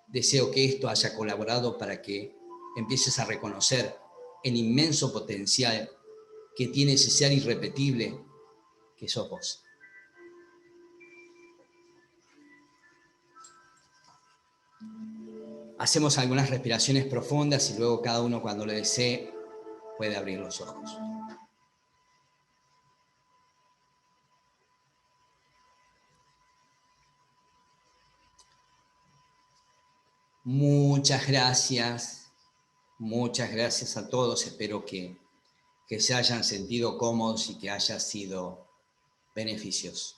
Deseo que esto haya colaborado para que empieces a reconocer el inmenso potencial que tiene ese ser irrepetible que sos vos. Hacemos algunas respiraciones profundas y luego cada uno, cuando lo desee, puede abrir los ojos. Muchas gracias a todos. Espero que se hayan sentido cómodos y que haya sido beneficioso.